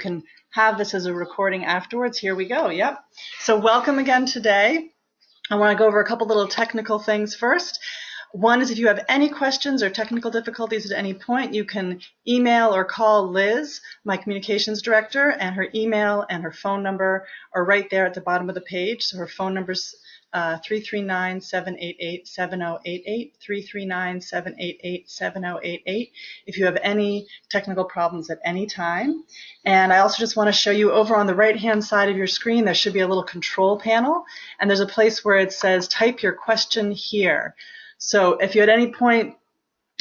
can have this as a recording afterwards. Here we go. Yep. So welcome again today. I want to go over a couple little technical things first. One is if you have any questions or technical difficulties at any point, you can email or call Liz, my communications director, and her email and her phone number are right there at the bottom of the page. So her phone number's 339-788-7088, 339-788-7088, if you have any technical problems at any time. And I also just want to show you over on the right-hand side of your screen, there should be a little control panel, and there's a place where it says, type your question here. So if you at any point,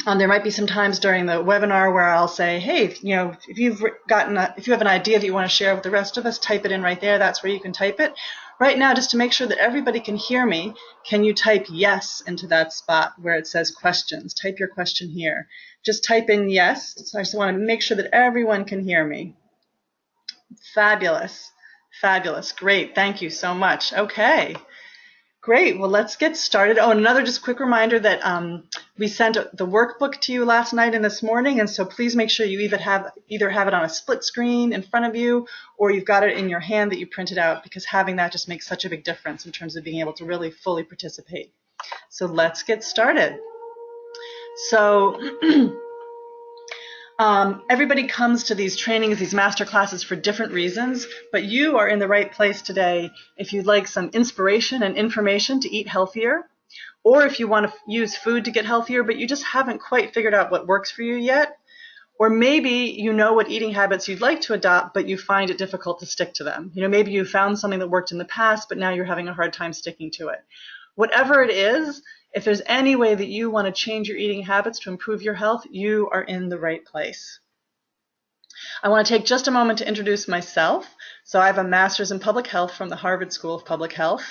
there might be some times during the webinar where I'll say, hey, if you have an idea that you want to share with the rest of us, type it in right there. That's where you can type it. Right now, just to make sure that everybody can hear me, can you type yes into that spot where it says questions? Type your question here. Just type in yes. So I just want to make sure that everyone can hear me. Fabulous. Fabulous. Great. Thank you so much. Okay. Great. Well, let's get started. Oh, and another just quick reminder that we sent the workbook to you last night and this morning, and so please make sure you either have it on a split screen in front of you or you've got it in your hand that you printed out, because having that just makes such a big difference in terms of being able to really fully participate. So let's get started. So everybody comes to these trainings, these master classes for different reasons, but you are in the right place today if you'd like some inspiration and information to eat healthier, or if you want to use food to get healthier, but you just haven't quite figured out what works for you yet, or maybe you know what eating habits you'd like to adopt, but you find it difficult to stick to them. Maybe you found something that worked in the past, but now you're having a hard time sticking to it. Whatever it is, if there's any way that you want to change your eating habits to improve your health, you are in the right place. I want to take just a moment to introduce myself. So I have a master's in public health from the Harvard School of Public Health,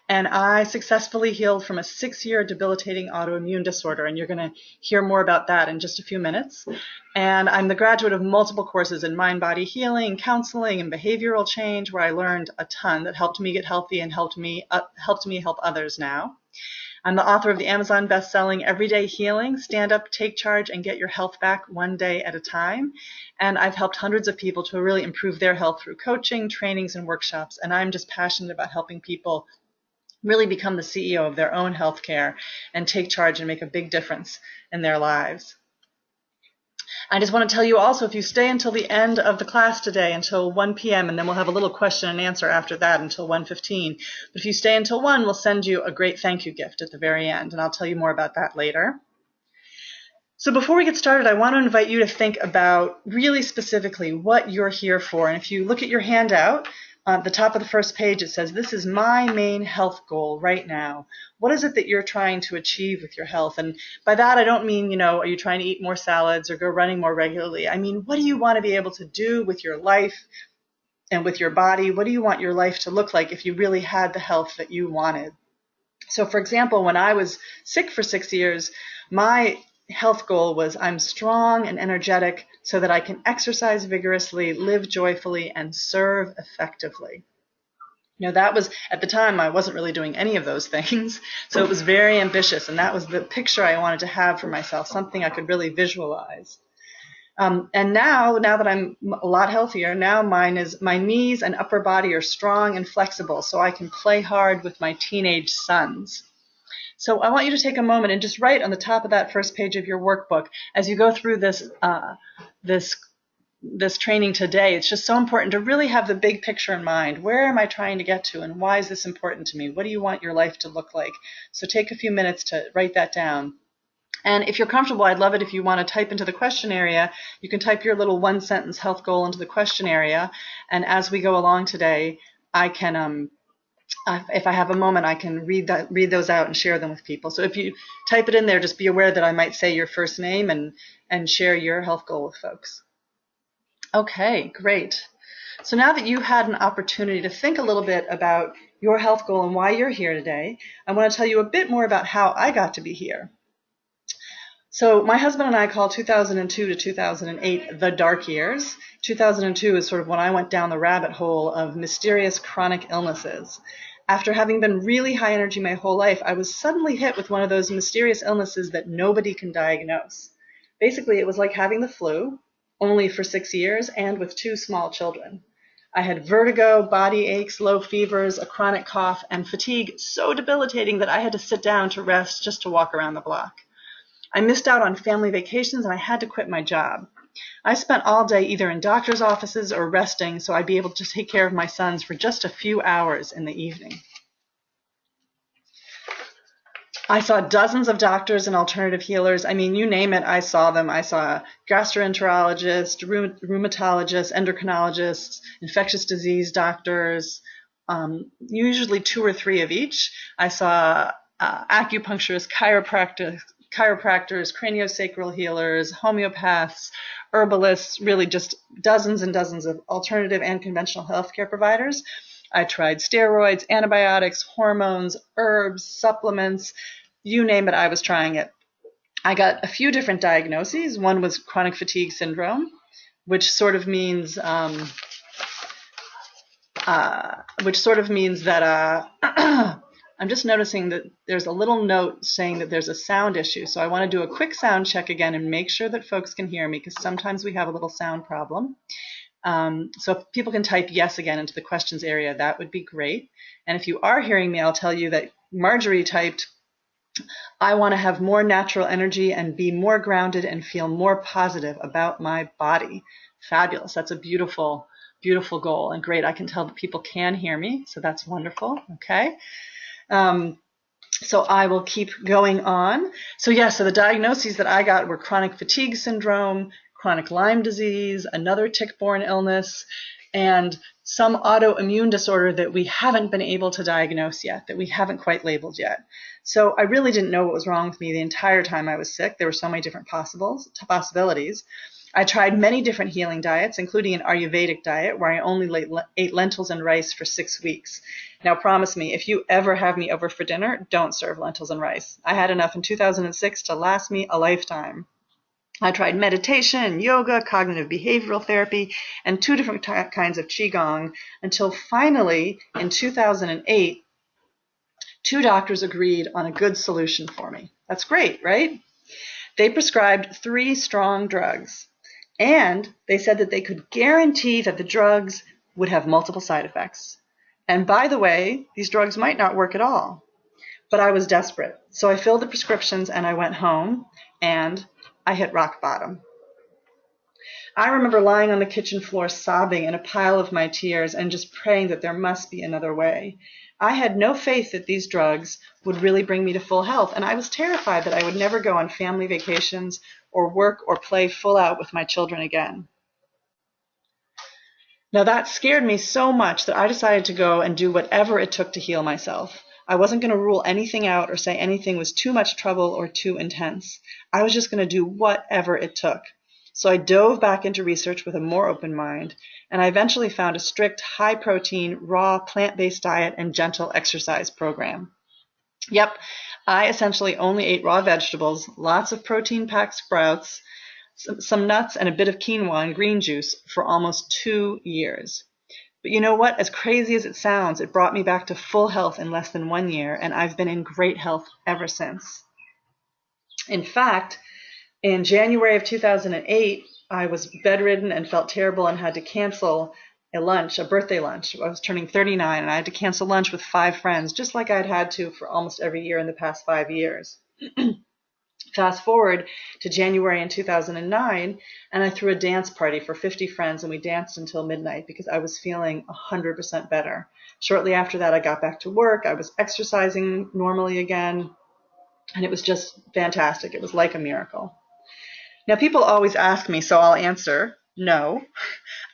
and I successfully healed from a 6-year debilitating autoimmune disorder, and you're going to hear more about that in just a few minutes. And I'm the graduate of multiple courses in mind-body healing, counseling, and behavioral change, where I learned a ton that helped me get healthy and helped me help others now. I'm the author of the Amazon best-selling Everyday Healing, Stand Up, Take Charge, and Get Your Health Back One Day at a Time. And I've helped hundreds of people to really improve their health through coaching, trainings, and workshops. And I'm just passionate about helping people really become the CEO of their own healthcare and take charge and make a big difference in their lives. I just want to tell you also, if you stay until the end of the class today, until 1 p.m., and then we'll have a little question and answer after that until 1:15. But if you stay until 1, we'll send you a great thank you gift at the very end, and I'll tell you more about that later. So before we get started, I want to invite you to think about really specifically what you're here for. And if you look at your handout, at the top of the first page, it says, this is my main health goal right now. What is it that you're trying to achieve with your health? And by that, I don't mean, are you trying to eat more salads or go running more regularly? I mean, what do you want to be able to do with your life and with your body? What do you want your life to look like if you really had the health that you wanted? So, for example, when I was sick for 6 years, my health goal was I'm strong and energetic so that I can exercise vigorously, live joyfully, and serve effectively. That was, at the time, I wasn't really doing any of those things, so it was very ambitious, and that was the picture I wanted to have for myself, something I could really visualize. And now that I'm a lot healthier, now my knees and upper body are strong and flexible, so I can play hard with my teenage sons. So I want you to take a moment and just write on the top of that first page of your workbook, as you go through this training today, it's just so important to really have the big picture in mind. Where am I trying to get to, and why is this important to me? What do you want your life to look like? So take a few minutes to write that down. And if you're comfortable, I'd love it if you want to type into the question area. You can type your little one-sentence health goal into the question area, and as we go along today, I can if I have a moment, I can read those out and share them with people. So if you type it in there, just be aware that I might say your first name and share your health goal with folks. Okay, great. So now that you've had an opportunity to think a little bit about your health goal and why you're here today, I want to tell you a bit more about how I got to be here. So my husband and I call 2002 to 2008 the dark years. 2002 is sort of when I went down the rabbit hole of mysterious chronic illnesses. After having been really high energy my whole life, I was suddenly hit with one of those mysterious illnesses that nobody can diagnose. Basically, it was like having the flu, only for 6 years, and with 2 small children. I had vertigo, body aches, low fevers, a chronic cough, and fatigue so debilitating that I had to sit down to rest just to walk around the block. I missed out on family vacations and I had to quit my job. I spent all day either in doctor's offices or resting so I'd be able to take care of my sons for just a few hours in the evening. I saw dozens of doctors and alternative healers. I mean, you name it, I saw them. I saw gastroenterologists, rheumatologists, endocrinologists, infectious disease doctors, usually 2 or 3 of each. I saw acupuncturists, chiropractors, craniosacral healers, homeopaths, herbalists, really just dozens and dozens of alternative and conventional healthcare providers. I tried steroids, antibiotics, hormones, herbs, supplements, you name it, I was trying it. I got a few different diagnoses. One was chronic fatigue syndrome, which sort of means that I'm just noticing that there's a little note saying that there's a sound issue. So I want to do a quick sound check again and make sure that folks can hear me, because sometimes we have a little sound problem. So if people can type yes again into the questions area, that would be great. And if you are hearing me, I'll tell you that Marjorie typed, I want to have more natural energy and be more grounded and feel more positive about my body. Fabulous. That's a beautiful, beautiful goal. And great, I can tell that people can hear me. So that's wonderful. Okay. So I will keep going on. So so the diagnoses that I got were chronic fatigue syndrome, chronic Lyme disease, another tick-borne illness, and some autoimmune disorder that we haven't been able to diagnose yet, that we haven't quite labeled yet. So I really didn't know what was wrong with me the entire time I was sick. There were so many different possibilities. I tried many different healing diets, including an Ayurvedic diet where I only ate lentils and rice for 6 weeks. Now, promise me, if you ever have me over for dinner, don't serve lentils and rice. I had enough in 2006 to last me a lifetime. I tried meditation, yoga, cognitive behavioral therapy, and 2 different kinds of Qigong until finally, in 2008, 2 doctors agreed on a good solution for me. That's great, right? They prescribed 3 strong drugs, and they said that they could guarantee that the drugs would have multiple side effects. And by the way, these drugs might not work at all. But I was desperate, so I filled the prescriptions and I went home, and I hit rock bottom. I remember lying on the kitchen floor sobbing in a pile of my tears and just praying that there must be another way. I had no faith that these drugs would really bring me to full health, and I was terrified that I would never go on family vacations or work or play full out with my children again. Now that scared me so much that I decided to go and do whatever it took to heal myself. I wasn't going to rule anything out or say anything was too much trouble or too intense. I was just going to do whatever it took. So I dove back into research with a more open mind, and I eventually found a strict, high-protein, raw, plant-based diet and gentle exercise program. Yep, I essentially only ate raw vegetables, lots of protein-packed sprouts, some nuts, and a bit of quinoa and green juice for almost 2 years. But you know what? As crazy as it sounds, it brought me back to full health in less than 1 year, and I've been in great health ever since. In fact, in January of 2008, I was bedridden and felt terrible and had to cancel a birthday lunch. I was turning 39, and I had to cancel lunch with 5 friends, just like I'd had to for almost every year in the past 5 years. Fast forward to January in 2009, and I threw a dance party for 50 friends, and we danced until midnight because I was feeling 100% better. Shortly after that, I got back to work. I was exercising normally again, and it was just fantastic. It was like a miracle. Now, people always ask me, so I'll answer, no.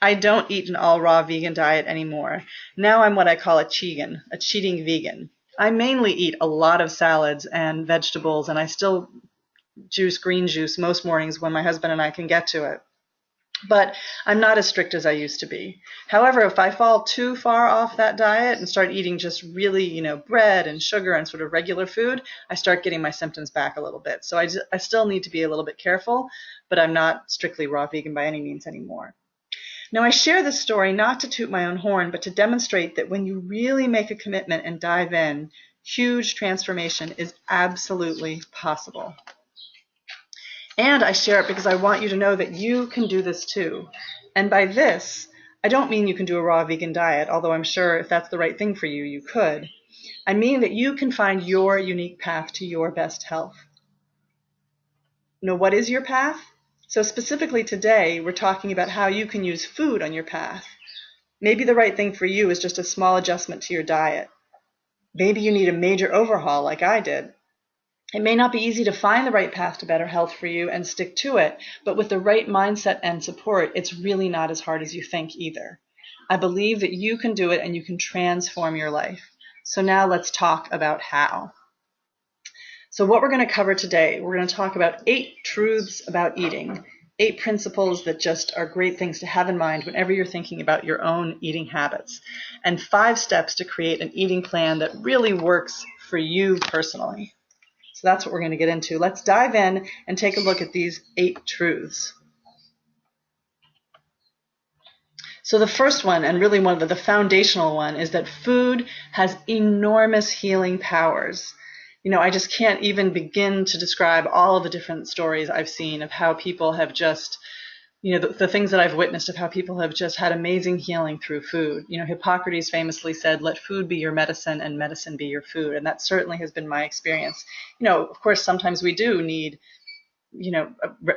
I don't eat an all-raw vegan diet anymore. Now I'm what I call a cheating vegan. I mainly eat a lot of salads and vegetables, and I still juice green juice most mornings when my husband and I can get to it. But I'm not as strict as I used to be. However, if I fall too far off that diet and start eating just really, bread and sugar and sort of regular food, I start getting my symptoms back a little bit. So I still need to be a little bit careful, but I'm not strictly raw vegan by any means anymore. Now, I share this story not to toot my own horn, but to demonstrate that when you really make a commitment and dive in, huge transformation is absolutely possible. And I share it because I want you to know that you can do this too. And by this, I don't mean you can do a raw vegan diet, although I'm sure if that's the right thing for you, you could. I mean that you can find your unique path to your best health. What is your path? So specifically today, we're talking about how you can use food on your path. Maybe the right thing for you is just a small adjustment to your diet. Maybe you need a major overhaul like I did. It may not be easy to find the right path to better health for you and stick to it, but with the right mindset and support, it's really not as hard as you think either. I believe that you can do it and you can transform your life. So now let's talk about how. So what we're going to cover today, we're going to talk about 8 truths about eating, 8 principles that just are great things to have in mind whenever you're thinking about your own eating habits, and 5 steps to create an eating plan that really works for you personally. So that's what we're going to get into. Let's dive in and take a look at these 8 truths. So the first one, and really one of the foundational one, is that food has enormous healing powers. I just can't even begin to describe all of the different stories I've seen of how people have just, the things that I've witnessed of how people have just had amazing healing through food. Hippocrates famously said, let food be your medicine and medicine be your food. And that certainly has been my experience. Of course, sometimes we do need,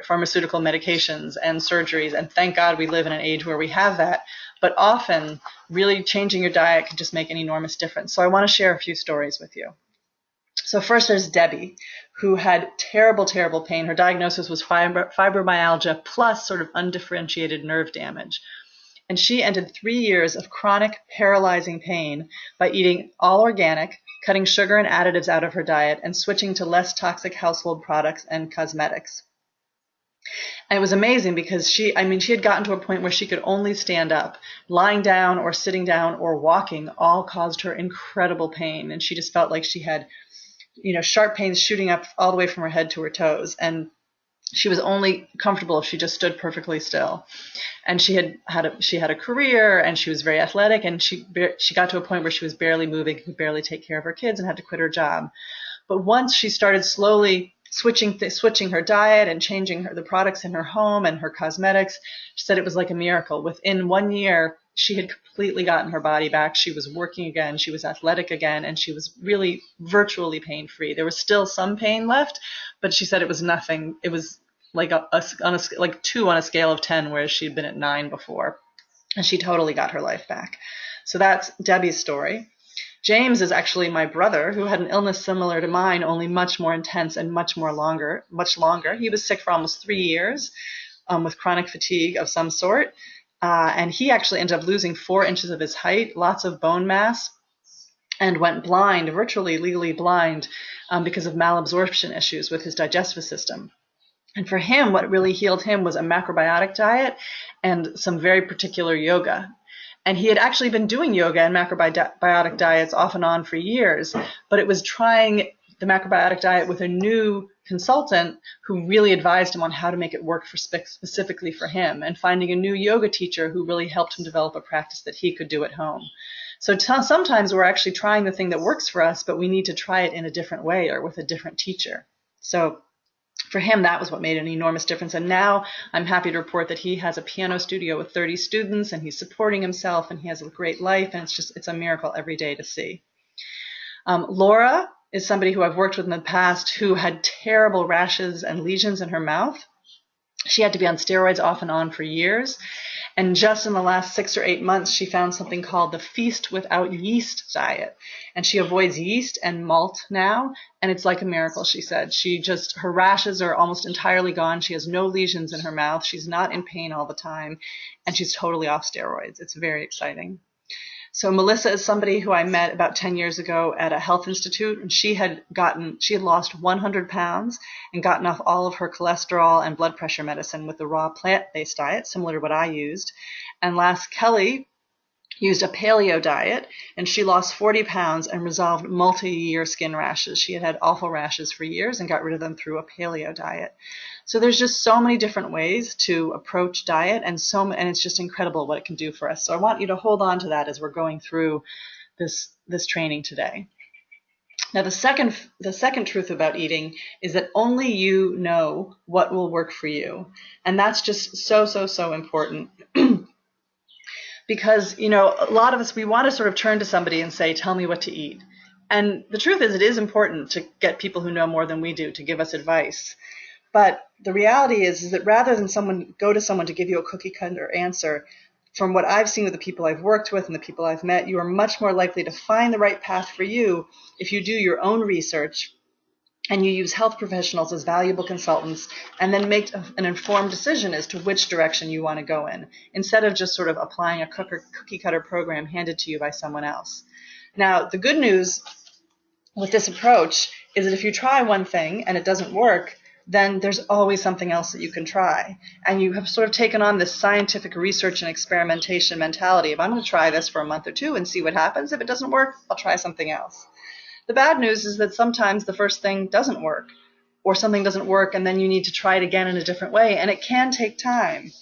pharmaceutical medications and surgeries. And thank God we live in an age where we have that. But often, really changing your diet can just make an enormous difference. So I want to share a few stories with you. So first there's Debbie, who had terrible, terrible pain. Her diagnosis was fibromyalgia plus sort of undifferentiated nerve damage. And she ended 3 years of chronic paralyzing pain by eating all organic, cutting sugar and additives out of her diet, and switching to less toxic household products and cosmetics. And it was amazing because she had gotten to a point where she could only stand up. Lying down or sitting down or walking all caused her incredible pain. And she just felt like she had sharp pains shooting up all the way from her head to her toes. And she was only comfortable if she just stood perfectly still. And she had a career, and she was very athletic, and she got to a point where she was barely moving, could barely take care of her kids, and had to quit her job. But once she started slowly switching her diet and changing the products in her home and her cosmetics, she said it was like a miracle. Within 1 year, she had completely gotten her body back. She was working again. She was athletic again, and she was really virtually pain-free. There was still some pain left, but she said it was nothing. It was like like 2 on a scale of 10, whereas she'd been at 9 before, and she totally got her life back. So that's Debbie's story. James is actually my brother, who had an illness similar to mine, only much more intense and much longer. He was sick for almost 3 years with chronic fatigue of some sort. And he actually ended up losing 4 inches of his height, lots of bone mass, and went blind, virtually legally blind, because of malabsorption issues with his digestive system. And for him, what really healed him was a macrobiotic diet and some very particular yoga. And he had actually been doing yoga and macrobiotic diets off and on for years, but it was trying the macrobiotic diet with a new consultant who really advised him on how to make it work specifically for him, and finding a new yoga teacher who really helped him develop a practice that he could do at home. So sometimes we're actually trying the thing that works for us, but we need to try it in a different way or with a different teacher. So for him, that was what made an enormous difference. And now I'm happy to report that he has a piano studio with 30 students, and he's supporting himself, and he has a great life, and it's a miracle every day to see. Laura is somebody who I've worked with in the past who had terrible rashes and lesions in her mouth. She had to be on steroids off and on for years. And just in the last 6 or 8 months, she found something called the Feast Without Yeast diet. And she avoids yeast and malt now. And it's like a miracle, she said. Her rashes are almost entirely gone. She has no lesions in her mouth. She's not in pain all the time. And she's totally off steroids. It's very exciting. So Melissa is somebody who I met about 10 years ago at a health institute, and she had lost 100 pounds and gotten off all of her cholesterol and blood pressure medicine with the raw plant-based diet, similar to what I used. And last Kelly used a paleo diet, and she lost 40 pounds and resolved multi-year skin rashes. She had awful rashes for years and got rid of them through a paleo diet. So there's just so many different ways to approach diet, and it's just incredible what it can do for us. So I want you to hold on to that as we're going through this training today. Now, the second truth about eating is that only you know what will work for you. And that's just so, so, so important. Because, you know, a lot of us, we want to sort of turn to somebody and say, tell me what to eat. And the truth is, it is important to get people who know more than we do to give us advice. But the reality is that rather than go to someone to give you a cookie cutter answer, from what I've seen with the people I've worked with and the people I've met, you are much more likely to find the right path for you if you do your own research and you use health professionals as valuable consultants and then make an informed decision as to which direction you want to go in, instead of just sort of applying a cookie cutter program handed to you by someone else. Now, the good news with this approach is that if you try one thing and it doesn't work, then there's always something else that you can try. And you have sort of taken on this scientific research and experimentation mentality of, I'm going to try this for a month or two and see what happens. If it doesn't work, I'll try something else. The bad news is that sometimes the first thing doesn't work, or something doesn't work and then you need to try it again in a different way, and it can take time.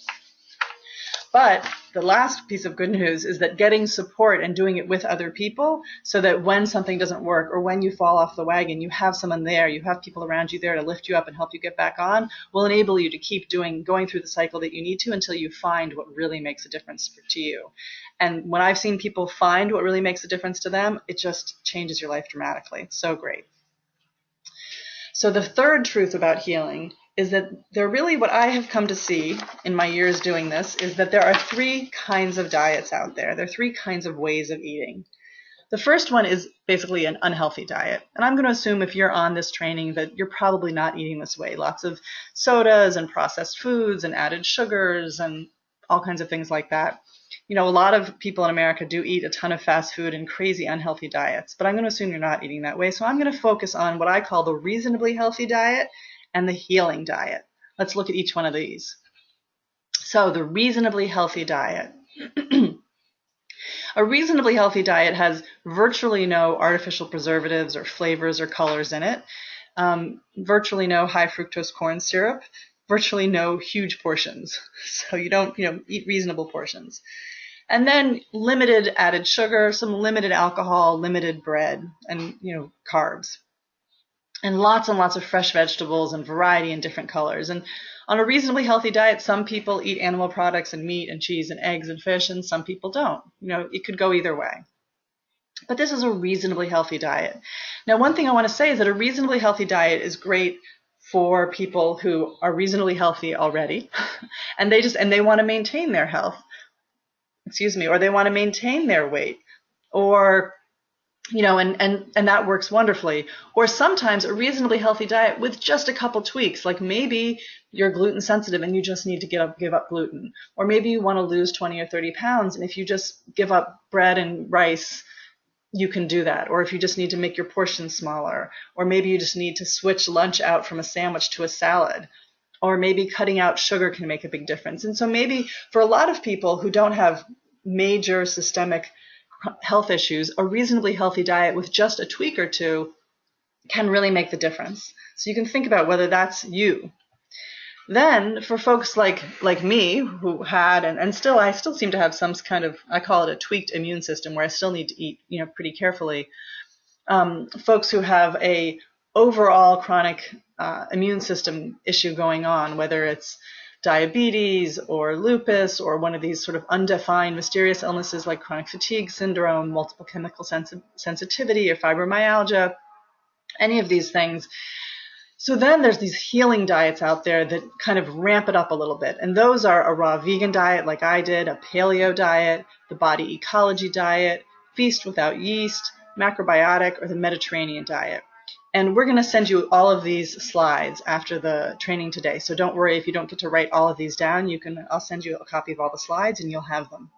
But the last piece of good news is that getting support and doing it with other people, so that when something doesn't work or when you fall off the wagon, you have someone there, you have people around you there to lift you up and help you get back on, will enable you to keep going through the cycle that you need to until you find what really makes a difference to you. And when I've seen people find what really makes a difference to them, it just changes your life dramatically. It's so great. So the third truth about healing is that what I have come to see in my years doing this is that there are three kinds of diets out there. There are three kinds of ways of eating. The first one is basically an unhealthy diet. And I'm going to assume if you're on this training that you're probably not eating this way. Lots of sodas and processed foods and added sugars and all kinds of things like that. You know, a lot of people in America do eat a ton of fast food and crazy unhealthy diets, but I'm going to assume you're not eating that way. So I'm going to focus on what I call the reasonably healthy diet and the healing diet. Let's look at each one of these. So the reasonably healthy diet. A reasonably healthy diet has virtually no artificial preservatives or flavors or colors in it, virtually no high fructose corn syrup, virtually no huge portions. So you don't, eat reasonable portions. And then limited added sugar, some limited alcohol, limited bread, and, carbs. And lots of fresh vegetables and variety in different colors. And on a reasonably healthy diet, some people eat animal products and meat and cheese and eggs and fish, and some people don't. It could go either way. But this is a reasonably healthy diet. Now, one thing I want to say is that a reasonably healthy diet is great for people who are reasonably healthy already, and they want to maintain their health, or they want to maintain their weight, or and that works wonderfully. Or sometimes a reasonably healthy diet with just a couple tweaks, like maybe you're gluten sensitive and you just need to give up gluten. Or maybe you want to lose 20 or 30 pounds, and if you just give up bread and rice, you can do that. Or if you just need to make your portions smaller, or maybe you just need to switch lunch out from a sandwich to a salad, or maybe cutting out sugar can make a big difference. And so maybe for a lot of people who don't have major systemic health issues, a reasonably healthy diet with just a tweak or two can really make the difference. So you can think about whether that's you. Then for folks like me who had and I still seem to have some kind of, I call it a tweaked immune system, where I still need to eat pretty carefully. Folks who have a overall chronic immune system issue going on, whether it's diabetes or lupus or one of these sort of undefined mysterious illnesses like chronic fatigue syndrome, multiple chemical sensitivity, or fibromyalgia, any of these things. So then there's these healing diets out there that kind of ramp it up a little bit. And those are a raw vegan diet like I did, a paleo diet, the body ecology diet, feast without yeast, macrobiotic, or the Mediterranean diet. And we're going to send you all of these slides after the training today. So don't worry if you don't get to write all of these down. I'll send you a copy of all the slides and you'll have them.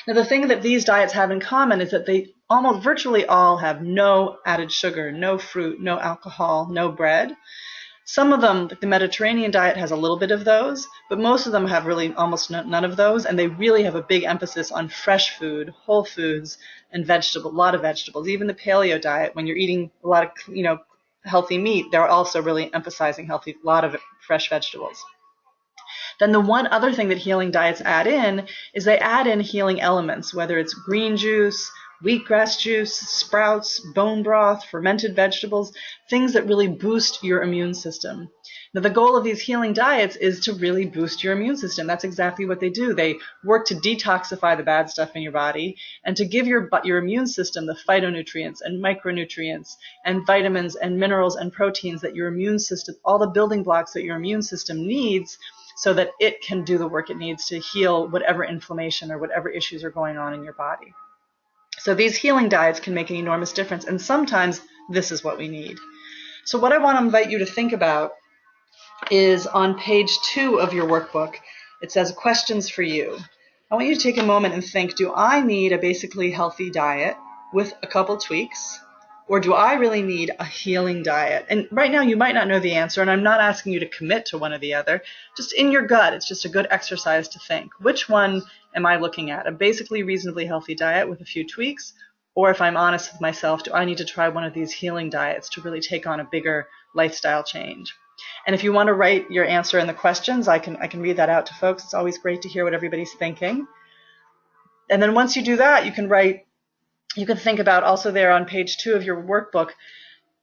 Now, the thing that these diets have in common is that they almost virtually all have no added sugar, no fruit, no alcohol, no bread. Some of them, like the Mediterranean diet, has a little bit of those, but most of them have really almost none of those, and they really have a big emphasis on fresh food, whole foods, and a lot of vegetables. Even the paleo diet, when you're eating a lot of healthy meat, they're also really emphasizing a lot of fresh vegetables. Then the one other thing that healing diets add in is they add in healing elements, whether it's green juice wheatgrass juice, sprouts, bone broth, fermented vegetables, things that really boost your immune system. Now, the goal of these healing diets is to really boost your immune system. That's exactly what they do. They work to detoxify the bad stuff in your body and to give your immune system the phytonutrients and micronutrients and vitamins and minerals and proteins that your immune system, all the building blocks that your immune system needs so that it can do the work it needs to heal whatever inflammation or whatever issues are going on in your body. So these healing diets can make an enormous difference, and sometimes this is what we need. So what I want to invite you to think about is on page 2 of your workbook. It says questions for you. I want you to take a moment and think, do I need a basically healthy diet with a couple tweaks? Or do I really need a healing diet? And right now you might not know the answer, and I'm not asking you to commit to one or the other. Just in your gut, it's just a good exercise to think. Which one am I looking at? A basically reasonably healthy diet with a few tweaks? Or if I'm honest with myself, do I need to try one of these healing diets to really take on a bigger lifestyle change? And if you want to write your answer in the questions, I can read that out to folks. It's always great to hear what everybody's thinking. And then once you do that, you can think about also there on page 2 of your workbook.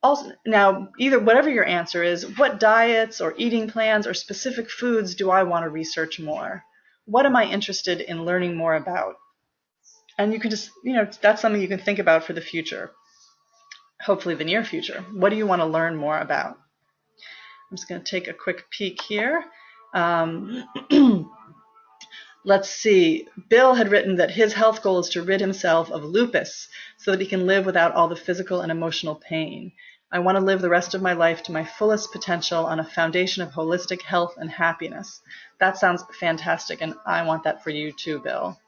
Also, now, either whatever your answer is, what diets or eating plans or specific foods do I want to research more? What am I interested in learning more about? And you can just, that's something you can think about for the future, hopefully the near future. What do you want to learn more about? I'm just going to take a quick peek here. Let's see. Bill had written that his health goal is to rid himself of lupus so that he can live without all the physical and emotional pain. I want to live the rest of my life to my fullest potential on a foundation of holistic health and happiness. That sounds fantastic, and I want that for you too, Bill.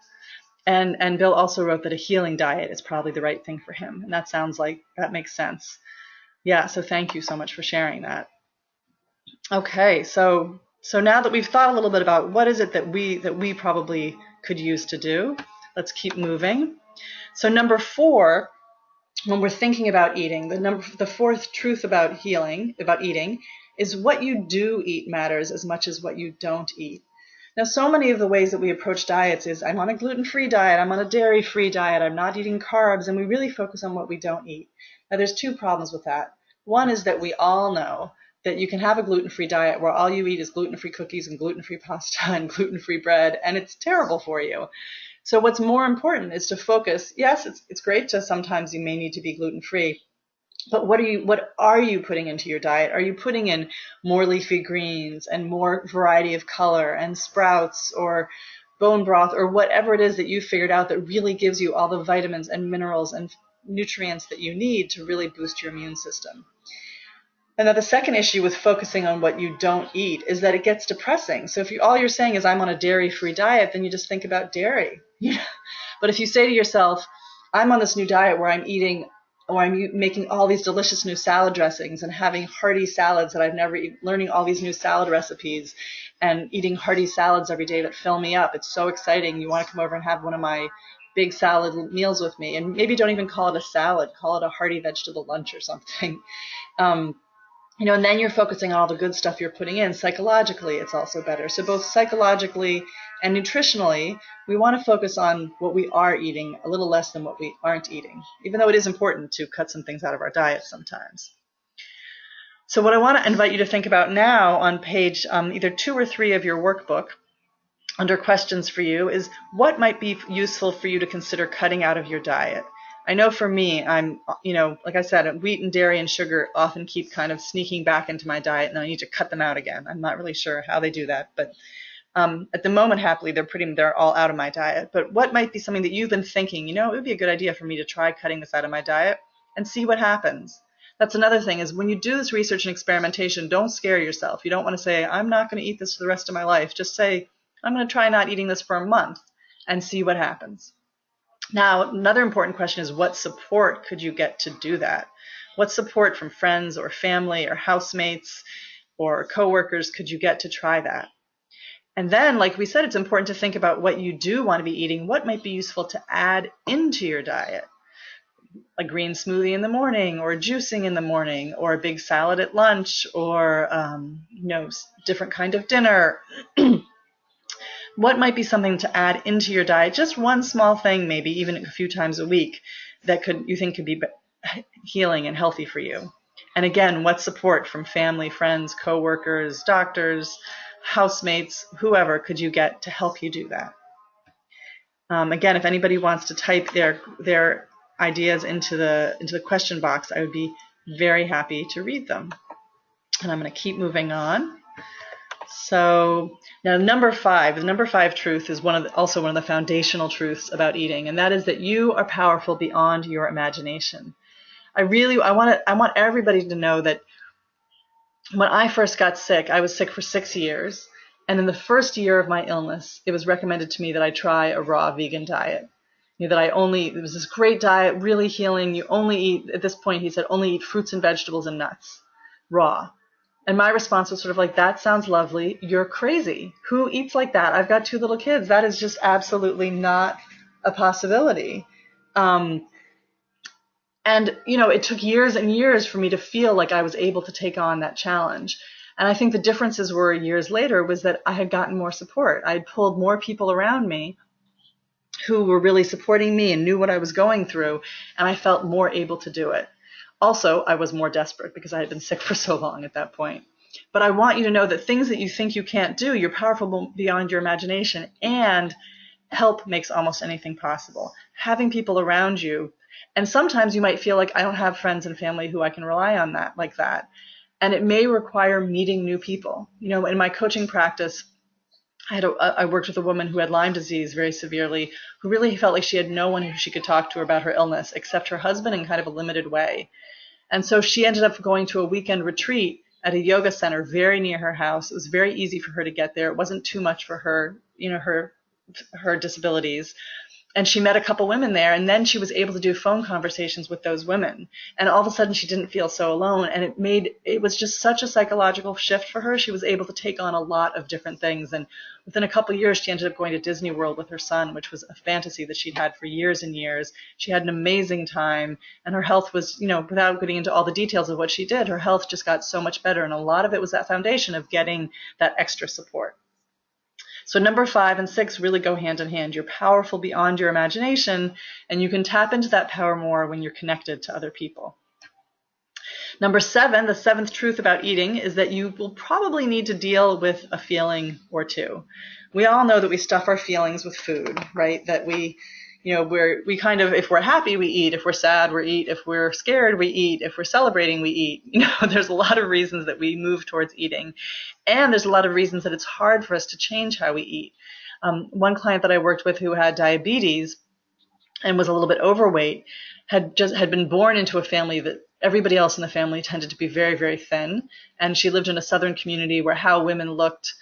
And Bill also wrote that a healing diet is probably the right thing for him, and that sounds like that makes sense. Yeah, so thank you so much for sharing that. Okay, so now that we've thought a little bit about what is it that we probably could use to do, let's keep moving. So number 4, when we're thinking about eating, the fourth truth about eating, is what you do eat matters as much as what you don't eat. Now, so many of the ways that we approach diets is I'm on a gluten-free diet, I'm on a dairy-free diet, I'm not eating carbs, and we really focus on what we don't eat. Now, there's 2 problems with that. One is that we all know that you can have a gluten-free diet where all you eat is gluten-free cookies and gluten-free pasta and gluten-free bread, and it's terrible for you. So what's more important is to focus. Yes, it's great to sometimes you may need to be gluten-free, but what are you putting into your diet? Are you putting in more leafy greens and more variety of color and sprouts or bone broth or whatever it is that you figured out that really gives you all the vitamins and minerals and nutrients that you need to really boost your immune system? And then the second issue with focusing on what you don't eat is that it gets depressing. So if all you're saying is I'm on a dairy-free diet, then you just think about dairy. But if you say to yourself, I'm on this new diet where I'm eating or I'm making all these delicious new salad dressings and having hearty salads that I've never eaten, learning all these new salad recipes and eating hearty salads every day that fill me up. It's so exciting. You want to come over and have one of my big salad meals with me. And maybe don't even call it a salad. Call it a hearty vegetable lunch or something. And then you're focusing on all the good stuff you're putting in. Psychologically, it's also better. So both psychologically and nutritionally, we want to focus on what we are eating a little less than what we aren't eating, even though it is important to cut some things out of our diet sometimes. So what I want to invite you to think about now on page either 2 or 3 of your workbook, under questions for you, is what might be useful for you to consider cutting out of your diet. I know for me, I'm, like I said, wheat and dairy and sugar often keep kind of sneaking back into my diet, and I need to cut them out again. I'm not really sure how they do that, but at the moment, happily, they're all out of my diet. But what might be something that you've been thinking, it would be a good idea for me to try cutting this out of my diet and see what happens. That's another thing is when you do this research and experimentation, don't scare yourself. You don't want to say, I'm not going to eat this for the rest of my life. Just say, I'm going to try not eating this for a month and see what happens. Now, another important question is what support could you get to do that? What support from friends or family or housemates or coworkers could you get to try that? And then, like we said, it's important to think about what you do want to be eating. What might be useful to add into your diet? A green smoothie in the morning, or juicing in the morning, or a big salad at lunch, or different kind of dinner. What might be something to add into your diet? Just one small thing, maybe even a few times a week, that you think could be healing and healthy for you. And again, what support from family, friends, coworkers, doctors, housemates, whoever could you get to help you do that? Again, if anybody wants to type their ideas into the question box, I would be very happy to read them. And I'm going to keep moving on. So now the number five truth is also one of the foundational truths about eating, and that is that you are powerful beyond your imagination. I want everybody to know that when I first got sick, I was sick for 6 years. And in the first year of my illness, it was recommended to me that I try a raw vegan diet. It was this great diet, really healing. You only eat, at this point, he said, only eat fruits and vegetables and nuts, raw. And my response was sort of like, that sounds lovely. You're crazy. Who eats like that? I've got 2 little kids. That is just absolutely not a possibility. And, it took years and years for me to feel like I was able to take on that challenge. And I think the differences were years later was that I had gotten more support. I had pulled more people around me who were really supporting me and knew what I was going through, and I felt more able to do it. Also, I was more desperate because I had been sick for so long at that point. But I want you to know that things that you think you can't do, you're powerful beyond your imagination, and help makes almost anything possible. Having people around you, and sometimes you might feel like I don't have friends and family who I can rely on like that. And it may require meeting new people. In my coaching practice, I worked with a woman who had Lyme disease very severely, who really felt like she had no one who she could talk to about her illness except her husband in kind of a limited way. And so she ended up going to a weekend retreat at a yoga center very near her house. It was very easy for her to get there. It wasn't too much for her, her disabilities. And she met a couple women there, and then she was able to do phone conversations with those women. And all of a sudden she didn't feel so alone, and it was just such a psychological shift for her. She was able to take on a lot of different things. And within a couple of years, she ended up going to Disney World with her son, which was a fantasy that she'd had for years and years. She had an amazing time, and her health was, without getting into all the details of what she did, her health just got so much better. And a lot of it was that foundation of getting that extra support. So number 5 and 6 really go hand in hand. You're powerful beyond your imagination, and you can tap into that power more when you're connected to other people. Number 7, the 7th truth about eating, is that you will probably need to deal with a feeling or two. We all know that we stuff our feelings with food, right? That we kind of, if we're happy, we eat. If we're sad, we eat. If we're scared, we eat. If we're celebrating, we eat. There's a lot of reasons that we move towards eating. And there's a lot of reasons that it's hard for us to change how we eat. One client that I worked with who had diabetes and was a little bit overweight had been born into a family that everybody else in the family tended to be very, very thin. And she lived in a southern community where how women looked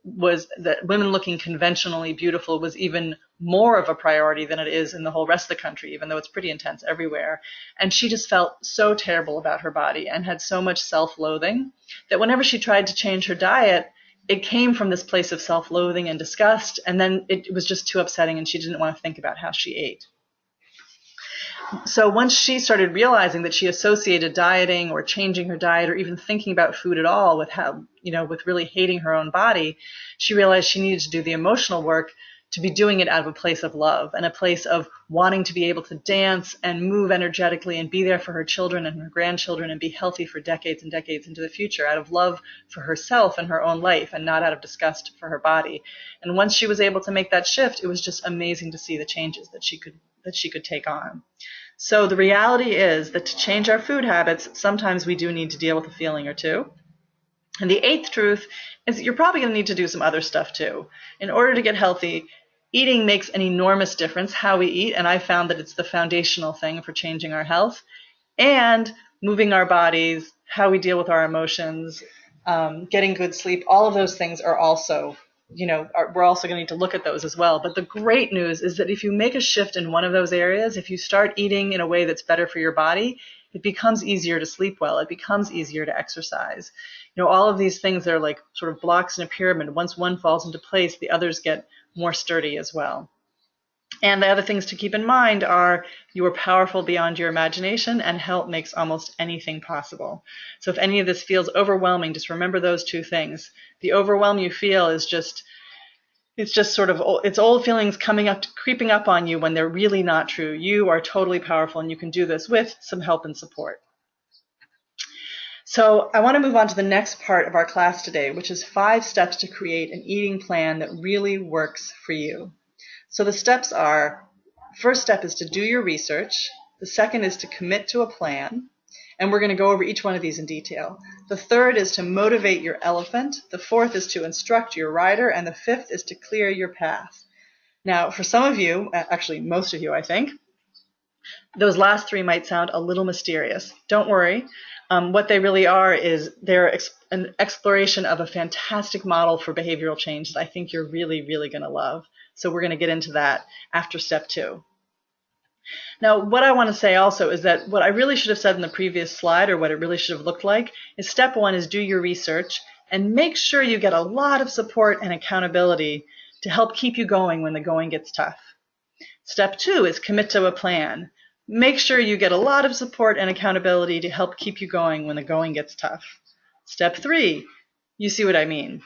was that women looking conventionally beautiful was even more of a priority than it is in the whole rest of the country, even though it's pretty intense everywhere. And she just felt so terrible about her body and had so much self-loathing that whenever she tried to change her diet, it came from this place of self-loathing and disgust, and then it was just too upsetting and she didn't want to think about how she ate. So once she started realizing that she associated dieting or changing her diet or even thinking about food at all with with really hating her own body, she realized she needed to do the emotional work to be doing it out of a place of love and a place of wanting to be able to dance and move energetically and be there for her children and her grandchildren and be healthy for decades and decades into the future, out of love for herself and her own life and not out of disgust for her body. And once she was able to make that shift, it was just amazing to see the changes that she could take on. So the reality is that to change our food habits, sometimes we do need to deal with a feeling or two. And the 8th truth is that you're probably going to need to do some other stuff too. In order to get healthy, eating makes an enormous difference, how we eat, and I found that it's the foundational thing for changing our health. And moving our bodies, how we deal with our emotions, getting good sleep, all of those things are also we're also going to need to look at those as well. But the great news is that if you make a shift in one of those areas, if you start eating in a way that's better for your body, it becomes easier to sleep well. It becomes easier to exercise. All of these things are like sort of blocks in a pyramid. Once one falls into place, the others get more sturdy as well. And the other things to keep in mind are you are powerful beyond your imagination, and help makes almost anything possible. So if any of this feels overwhelming, just remember those 2 things. The overwhelm you feel is just, It's just sort of, it's old feelings coming up, creeping up on you when they're really not true. You are totally powerful, and you can do this with some help and support. So I want to move on to the next part of our class today, which is 5 steps to create an eating plan that really works for you. So the steps are, first step is to do your research. The second is to commit to a plan. And we're going to go over each one of these in detail. The third is to motivate your elephant. The fourth is to instruct your rider. And the fifth is to clear your path. Now, for some of you, actually most of you, I think, those last 3 might sound a little mysterious. Don't worry. What they really are is they're an exploration of a fantastic model for behavioral change that I think you're really, really going to love. So we're going to get into that after step 2. Now, what I want to say also is that what I really should have said in the previous slide, or what it really should have looked like, is step 1 is do your research and make sure you get a lot of support and accountability to help keep you going when the going gets tough. Step 2 is commit to a plan. Make sure you get a lot of support and accountability to help keep you going when the going gets tough. Step 3, you see what I mean.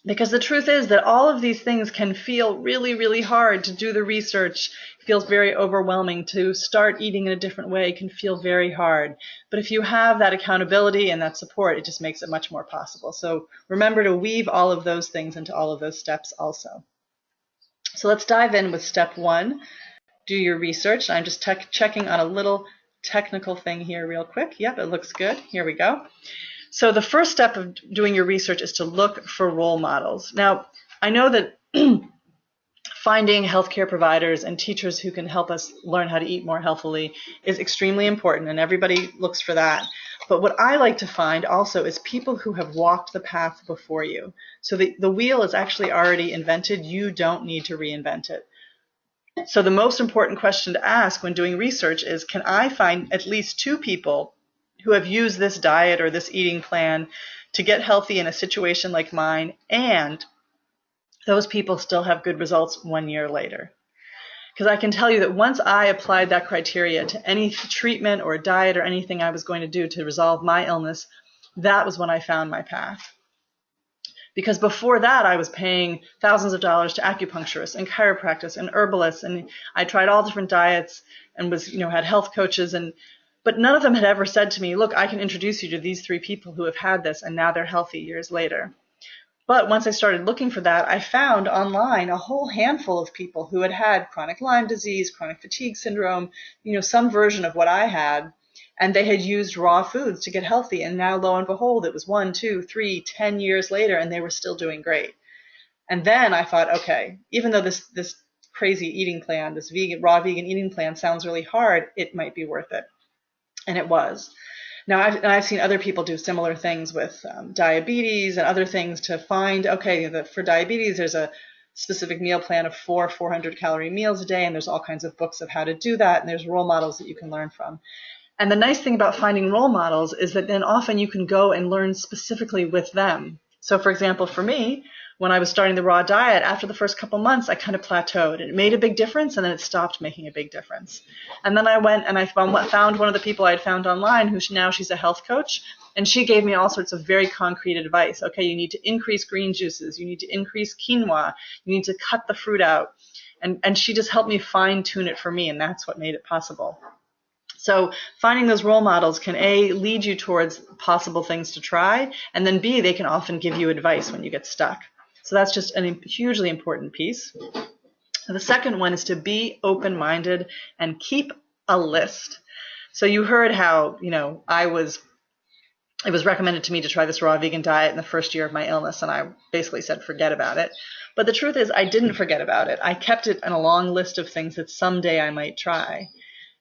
Because the truth is that all of these things can feel really, really hard. To do the research feels very overwhelming. To start eating in a different way can feel very hard. But if you have that accountability and that support, it just makes it much more possible. So remember to weave all of those things into all of those steps also. So let's dive in with step 1. Do your research. I'm just checking on a little technical thing here real quick. Yep, it looks good. Here we go. So the first step of doing your research is to look for role models. Now, I know that finding healthcare providers and teachers who can help us learn how to eat more healthily is extremely important, and everybody looks for that. But what I like to find also is people who have walked the path before you. So the wheel is actually already invented. You don't need to reinvent it. So the most important question to ask when doing research is, can I find at least 2 people who have used this diet or this eating plan to get healthy in a situation like mine, and those people still have good results 1 year later? Because I can tell you that once I applied that criteria to any treatment or diet or anything I was going to do to resolve my illness, that was when I found my path. Because before that, I was paying thousands of dollars to acupuncturists and chiropractors and herbalists, and I tried all different diets and had health coaches, but none of them had ever said to me, look, I can introduce you to these 3 people who have had this and now they're healthy years later. But once I started looking for that, I found online a whole handful of people who had had chronic Lyme disease, chronic fatigue syndrome, some version of what I had, and they had used raw foods to get healthy. And now, lo and behold, it was 1, 2, 3, 10 years later, and they were still doing great. And then I thought, okay, even though this crazy eating plan, this raw vegan eating plan sounds really hard, it might be worth it. And it was. Now, I've seen other people do similar things with diabetes and other things to find, okay, for diabetes, there's a specific meal plan of 400-calorie meals a day, and there's all kinds of books of how to do that, and there's role models that you can learn from. And the nice thing about finding role models is that then often you can go and learn specifically with them. So, for example, for me, when I was starting the raw diet, after the first couple months, I kind of plateaued. It made a big difference, and then it stopped making a big difference. And then I went and I found one of the people I had found online, she's a health coach, and she gave me all sorts of very concrete advice. Okay, you need to increase green juices. You need to increase quinoa. You need to cut the fruit out. And she just helped me fine-tune it for me, and that's what made it possible. So finding those role models can A, lead you towards possible things to try, and then B, they can often give you advice when you get stuck. So that's just a hugely important piece. The second one is to be open-minded and keep a list. So you heard how, it was recommended to me to try this raw vegan diet in the first year of my illness, and I basically said, forget about it. But the truth is, I didn't forget about it. I kept it in a long list of things that someday I might try.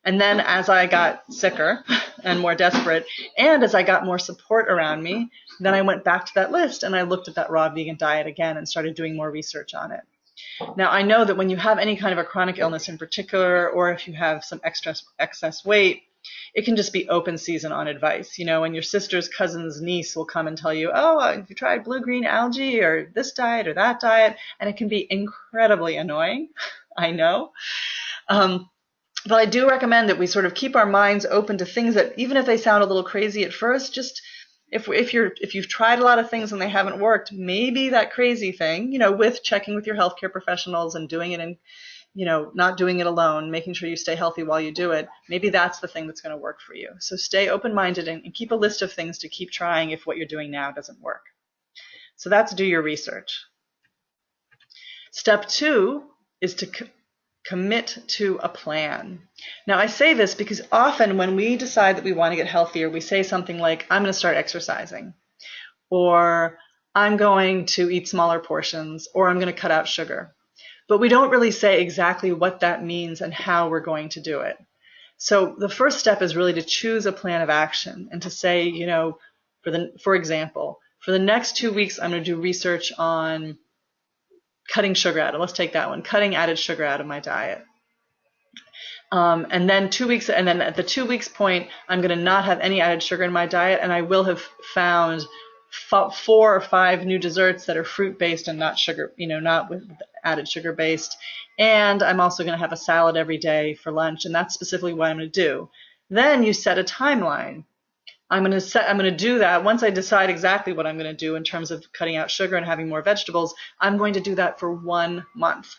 And then as I got sicker and more desperate, and as I got more support around me, then I went back to that list and I looked at that raw vegan diet again and started doing more research on it. Now, I know that when you have any kind of a chronic illness in particular, or if you have some excess weight, it can just be open season on advice. And your sister's cousin's niece will come and tell you, oh, have you tried blue-green algae or this diet or that diet? And it can be incredibly annoying. I know. But I do recommend that we sort of keep our minds open to things that, even if they sound a little crazy at first, if you've tried a lot of things and they haven't worked, maybe that crazy thing, with checking with your healthcare professionals and doing it in, not doing it alone, making sure you stay healthy while you do it, maybe that's the thing that's going to work for you. So stay open-minded and keep a list of things to keep trying if what you're doing now doesn't work. So that's do your research. Step 2 is to commit to a plan. Now, I say this because often when we decide that we want to get healthier, we say something like, I'm going to start exercising, or I'm going to eat smaller portions, or I'm going to cut out sugar. But we don't really say exactly what that means and how we're going to do it. So the first step is really to choose a plan of action and to say, for example, for the next 2 weeks, I'm going to do research on cutting sugar out. Let's take that one, cutting added sugar out of my diet. And then at the 2 weeks point, I'm going to not have any added sugar in my diet, and I will have found 4 or 5 new desserts that are fruit-based and not sugar, not with added sugar-based. And I'm also going to have a salad every day for lunch, and that's specifically what I'm going to do. Then you set a timeline. I'm going to do that. Once I decide exactly what I'm going to do in terms of cutting out sugar and having more vegetables, I'm going to do that for 1 month.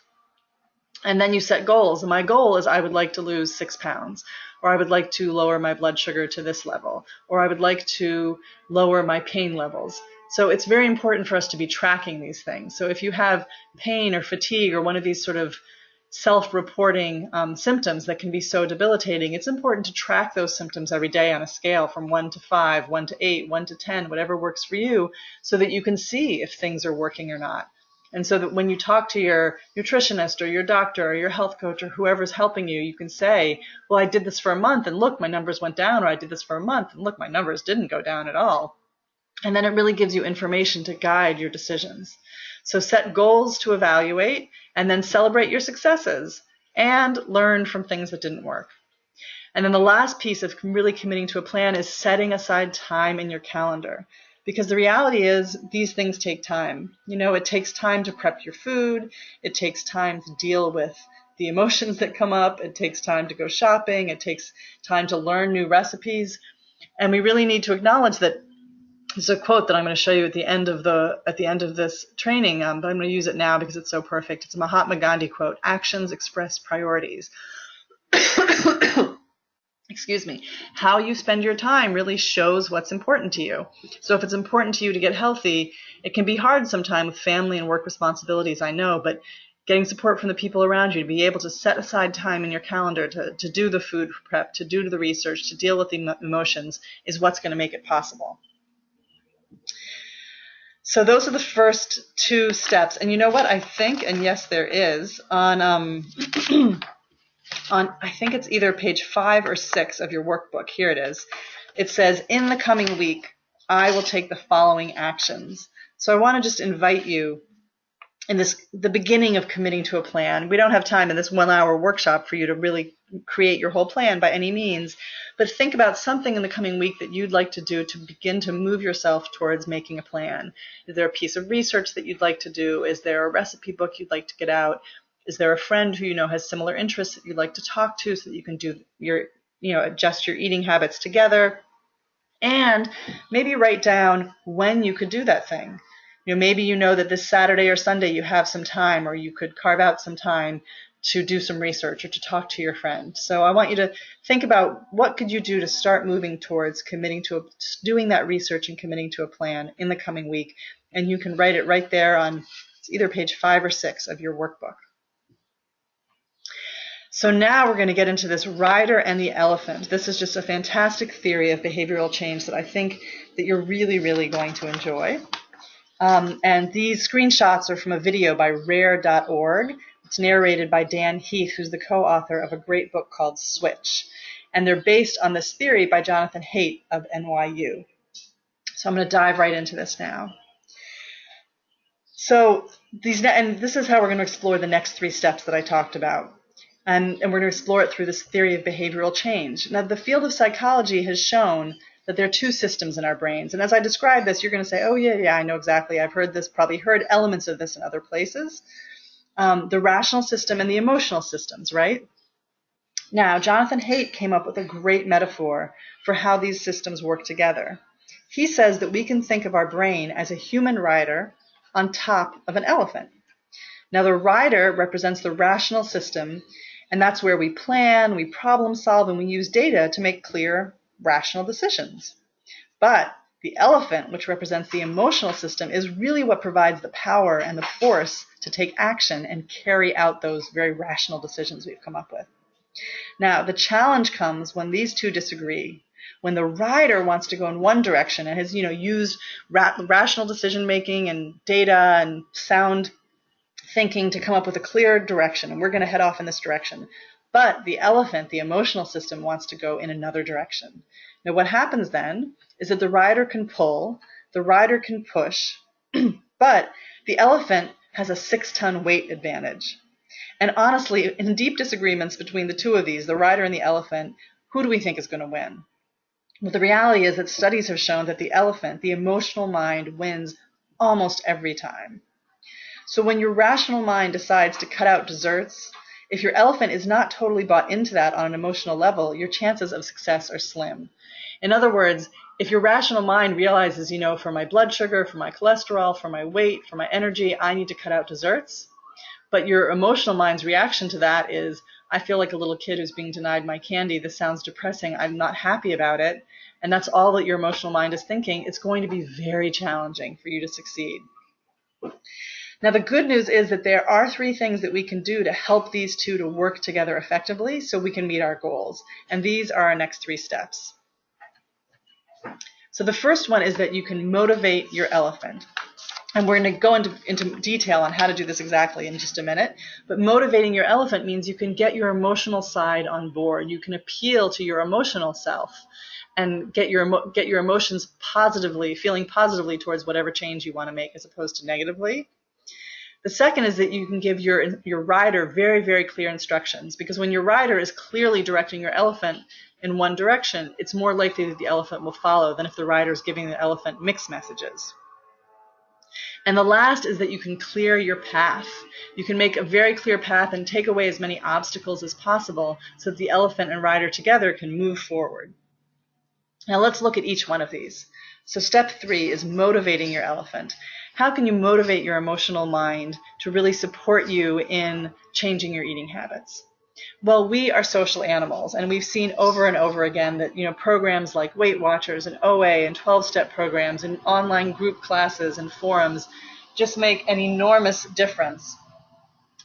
And then you set goals. And my goal is I would like to lose 6 pounds, or I would like to lower my blood sugar to this level, or I would like to lower my pain levels. So it's very important for us to be tracking these things. So if you have pain or fatigue or one of these sort of self-reporting symptoms that can be so debilitating, it's important to track those symptoms every day on a scale from 1 to 5, 1 to 8, 1 to 10, whatever works for you, so that you can see if things are working or not. And so that when you talk to your nutritionist or your doctor or your health coach or whoever's helping you, you can say, well, I did this for a month and look, my numbers went down, or I did this for a month and look, my numbers didn't go down at all. And then it really gives you information to guide your decisions. So set goals to evaluate and then celebrate your successes and learn from things that didn't work. And then the last piece of really committing to a plan is setting aside time in your calendar. Because the reality is these things take time. It takes time to prep your food. It takes time to deal with the emotions that come up. It takes time to go shopping. It takes time to learn new recipes. And we really need to acknowledge that. There's a quote that I'm going to show you at the end of this training, but I'm going to use it now because it's so perfect. It's a Mahatma Gandhi quote: "Actions express priorities." Excuse me. How you spend your time really shows what's important to you. So if it's important to you to get healthy, it can be hard sometimes with family and work responsibilities, I know, but getting support from the people around you to be able to set aside time in your calendar to do the food prep, to do the research, to deal with the emotions is what's going to make it possible. So those are the first 2 steps. And you know what I think, and yes, there is, on I think it's either page 5 or 6 of your workbook. Here it is. It says, in the coming week, I will take the following actions. So I want to just invite you in the beginning of committing to a plan. We don't have time in this 1-hour workshop for you to really create your whole plan by any means, but think about something in the coming week that you'd like to do to begin to move yourself towards making a plan. Is there a piece of research that you'd like to do? Is there a recipe book you'd like to get out? Is there a friend who has similar interests that you'd like to talk to so that you can do adjust your eating habits together? And maybe write down when you could do that thing. Maybe that this Saturday or Sunday you have some time, or you could carve out some time to do some research or to talk to your friend. So I want you to think about what could you do to start moving towards doing that research and committing to a plan in the coming week. And you can write it right there on either page 5 or 6 of your workbook. So now we're going to get into this rider and the elephant. This is just a fantastic theory of behavioral change that I think that you're really, really going to enjoy. And these screenshots are from a video by rare.org. It's narrated by Dan Heath, who's the co-author of a great book called Switch. And they're based on this theory by Jonathan Haidt of NYU. So I'm going to dive right into this now. So this is how we're going to explore the next 3 steps that I talked about. And we're going to explore it through this theory of behavioral change. Now, the field of psychology has shown that there are 2 systems in our brains. And as I describe this, you're going to say, oh, yeah, I know exactly. I've heard this, probably heard elements of this in other places. The rational system and the emotional systems, right? Now, Jonathan Haidt came up with a great metaphor for how these systems work together. He says that we can think of our brain as a human rider on top of an elephant. Now, the rider represents the rational system, and that's where we plan, we problem solve, and we use data to make clear, rational decisions. But the elephant, which represents the emotional system, is really what provides the power and the force to take action and carry out those very rational decisions we've come up with. Now, the challenge comes when these two disagree. When the rider wants to go in one direction and has, used rational decision making and data and sound thinking to come up with a clear direction, and we're going to head off in this direction. But the elephant, the emotional system, wants to go in another direction. Now, what happens then is that the rider can pull, the rider can push, but the elephant has a 6-ton weight advantage. And honestly, in deep disagreements between the two of these, the rider and the elephant, who do we think is going to win? Well, the reality is that studies have shown that the elephant, the emotional mind, wins almost every time. So when your rational mind decides to cut out desserts, if your elephant is not totally bought into that on an emotional level, your chances of success are slim. In other words, if your rational mind realizes, for my blood sugar, for my cholesterol, for my weight, for my energy, I need to cut out desserts, but your emotional mind's reaction to that is, I feel like a little kid who's being denied my candy. This sounds depressing. I'm not happy about it. And that's all that your emotional mind is thinking. It's going to be very challenging for you to succeed. Now, the good news is that there are 3 things that we can do to help these two to work together effectively so we can meet our goals. And these are our next 3 steps. So the first one is that you can motivate your elephant. And we're going to go into detail on how to do this exactly in just a minute. But motivating your elephant means you can get your emotional side on board. You can appeal to your emotional self and get your emotions positively, feeling positively towards whatever change you want to make as opposed to negatively. The second is that you can give your rider very, very clear instructions, because when your rider is clearly directing your elephant in one direction, it's more likely that the elephant will follow than if the rider is giving the elephant mixed messages. And the last is that you can clear your path. You can make a very clear path and take away as many obstacles as possible so that the elephant and rider together can move forward. Now let's look at each one of these. So step 3 is motivating your elephant. How can you motivate your emotional mind to really support you in changing your eating habits? Well, we are social animals, and we've seen over and over again that programs like Weight Watchers and OA and 12-step programs and online group classes and forums just make an enormous difference.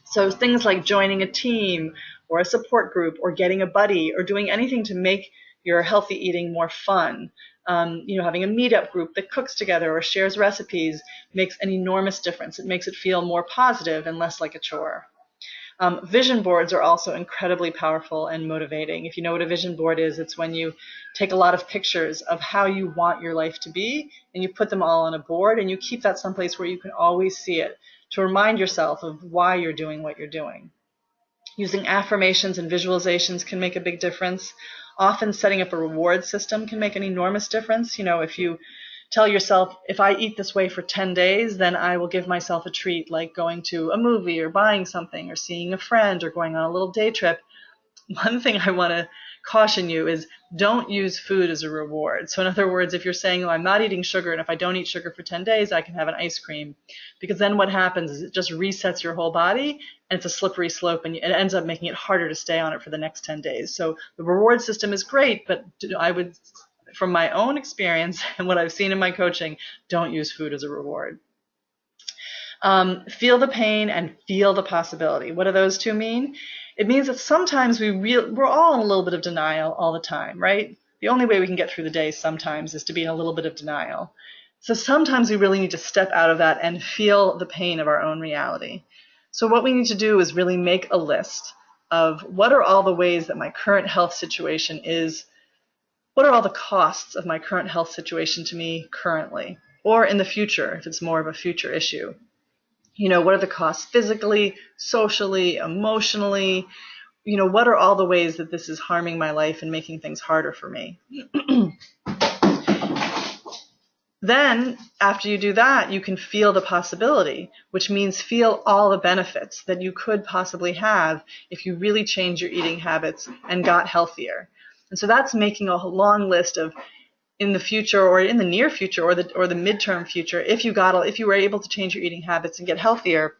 So things like joining a team or a support group or getting a buddy or doing anything to make your healthy eating more fun. Having a meetup group that cooks together or shares recipes makes an enormous difference. It makes it feel more positive and less like a chore. Vision boards are also incredibly powerful and motivating. If you know what a vision board is, it's when you take a lot of pictures of how you want your life to be and you put them all on a board and you keep that someplace where you can always see it to remind yourself of why you're doing what you're doing. Using affirmations and visualizations can make a big difference. Often setting up a reward system can make an enormous difference. If you tell yourself, if I eat this way for 10 days, then I will give myself a treat, like going to a movie or buying something or seeing a friend or going on a little day trip. One thing I want to caution you is don't use food as a reward. So in other words, if you're saying, I'm not eating sugar, and if I don't eat sugar for 10 days, I can have an ice cream. Because then what happens is it just resets your whole body, and it's a slippery slope, and it ends up making it harder to stay on it for the next 10 days. So the reward system is great, but I would, from my own experience and what I've seen in my coaching, don't use food as a reward. Feel the pain and feel the possibility. What do those two mean? It means that sometimes we're all in a little bit of denial all the time, right? The only way we can get through the day sometimes is to be in a little bit of denial. So sometimes we really need to step out of that and feel the pain of our own reality. So what we need to do is really make a list of what are all the ways that my current health situation is, what are all the costs of my current health situation to me currently, or in the future, if it's more of a future issue. What are the costs physically, socially, emotionally? What are all the ways that this is harming my life and making things harder for me? Then, after you do that, you can feel the possibility, which means feel all the benefits that you could possibly have if you really change your eating habits and got healthier. And so that's making a long list of, in the future or in the near future or the midterm future, if you were able to change your eating habits and get healthier,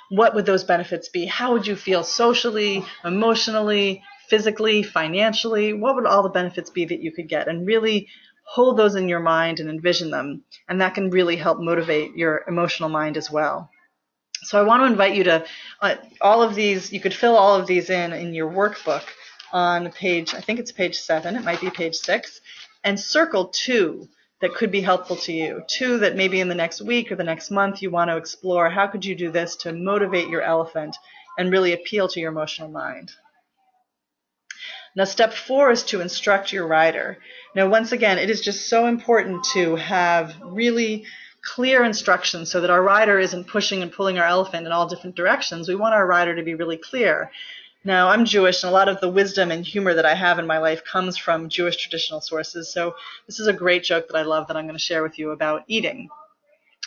what would those benefits be? How would you feel socially, emotionally, physically, financially? What would all the benefits be that you could get? And really hold those in your mind and envision them. And that can really help motivate your emotional mind as well. So I want to invite you to all of these, you could fill all of these in your workbook on page, I think it's page 7, it might be page 6, and circle 2 that could be helpful to you. 2 that maybe in the next week or the next month you want to explore. How could you do this to motivate your elephant and really appeal to your emotional mind? Now, step 4 is to instruct your rider. Now, once again, it is just so important to have really clear instructions so that our rider isn't pushing and pulling our elephant in all different directions. We want our rider to be really clear. Now, I'm Jewish, and a lot of the wisdom and humor that I have in my life comes from Jewish traditional sources. So this is a great joke that I love that I'm going to share with you about eating.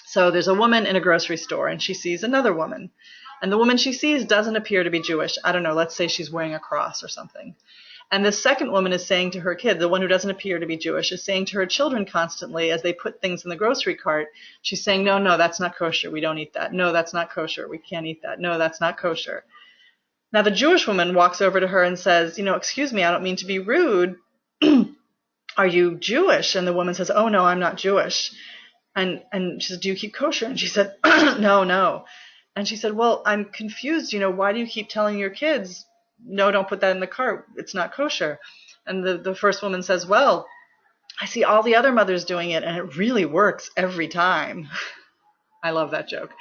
So there's a woman in a grocery store, and she sees another woman. And the woman she sees doesn't appear to be Jewish. I don't know, let's say she's wearing a cross or something. And the second woman is saying to her kid, the one who doesn't appear to be Jewish, is saying to her children constantly as they put things in the grocery cart, she's saying, no, that's not kosher. We don't eat that. No, that's not kosher. We can't eat that. No, that's not kosher. Now the Jewish woman walks over to her and says, excuse me, I don't mean to be rude. Are you Jewish? And the woman says, oh, no, I'm not Jewish. And she said, do you keep kosher? And she said, no. And she said, well, I'm confused. Why do you keep telling your kids, no, don't put that in the cart. It's not kosher. And the first woman says, well, I see all the other mothers doing it, and it really works every time. I love that joke.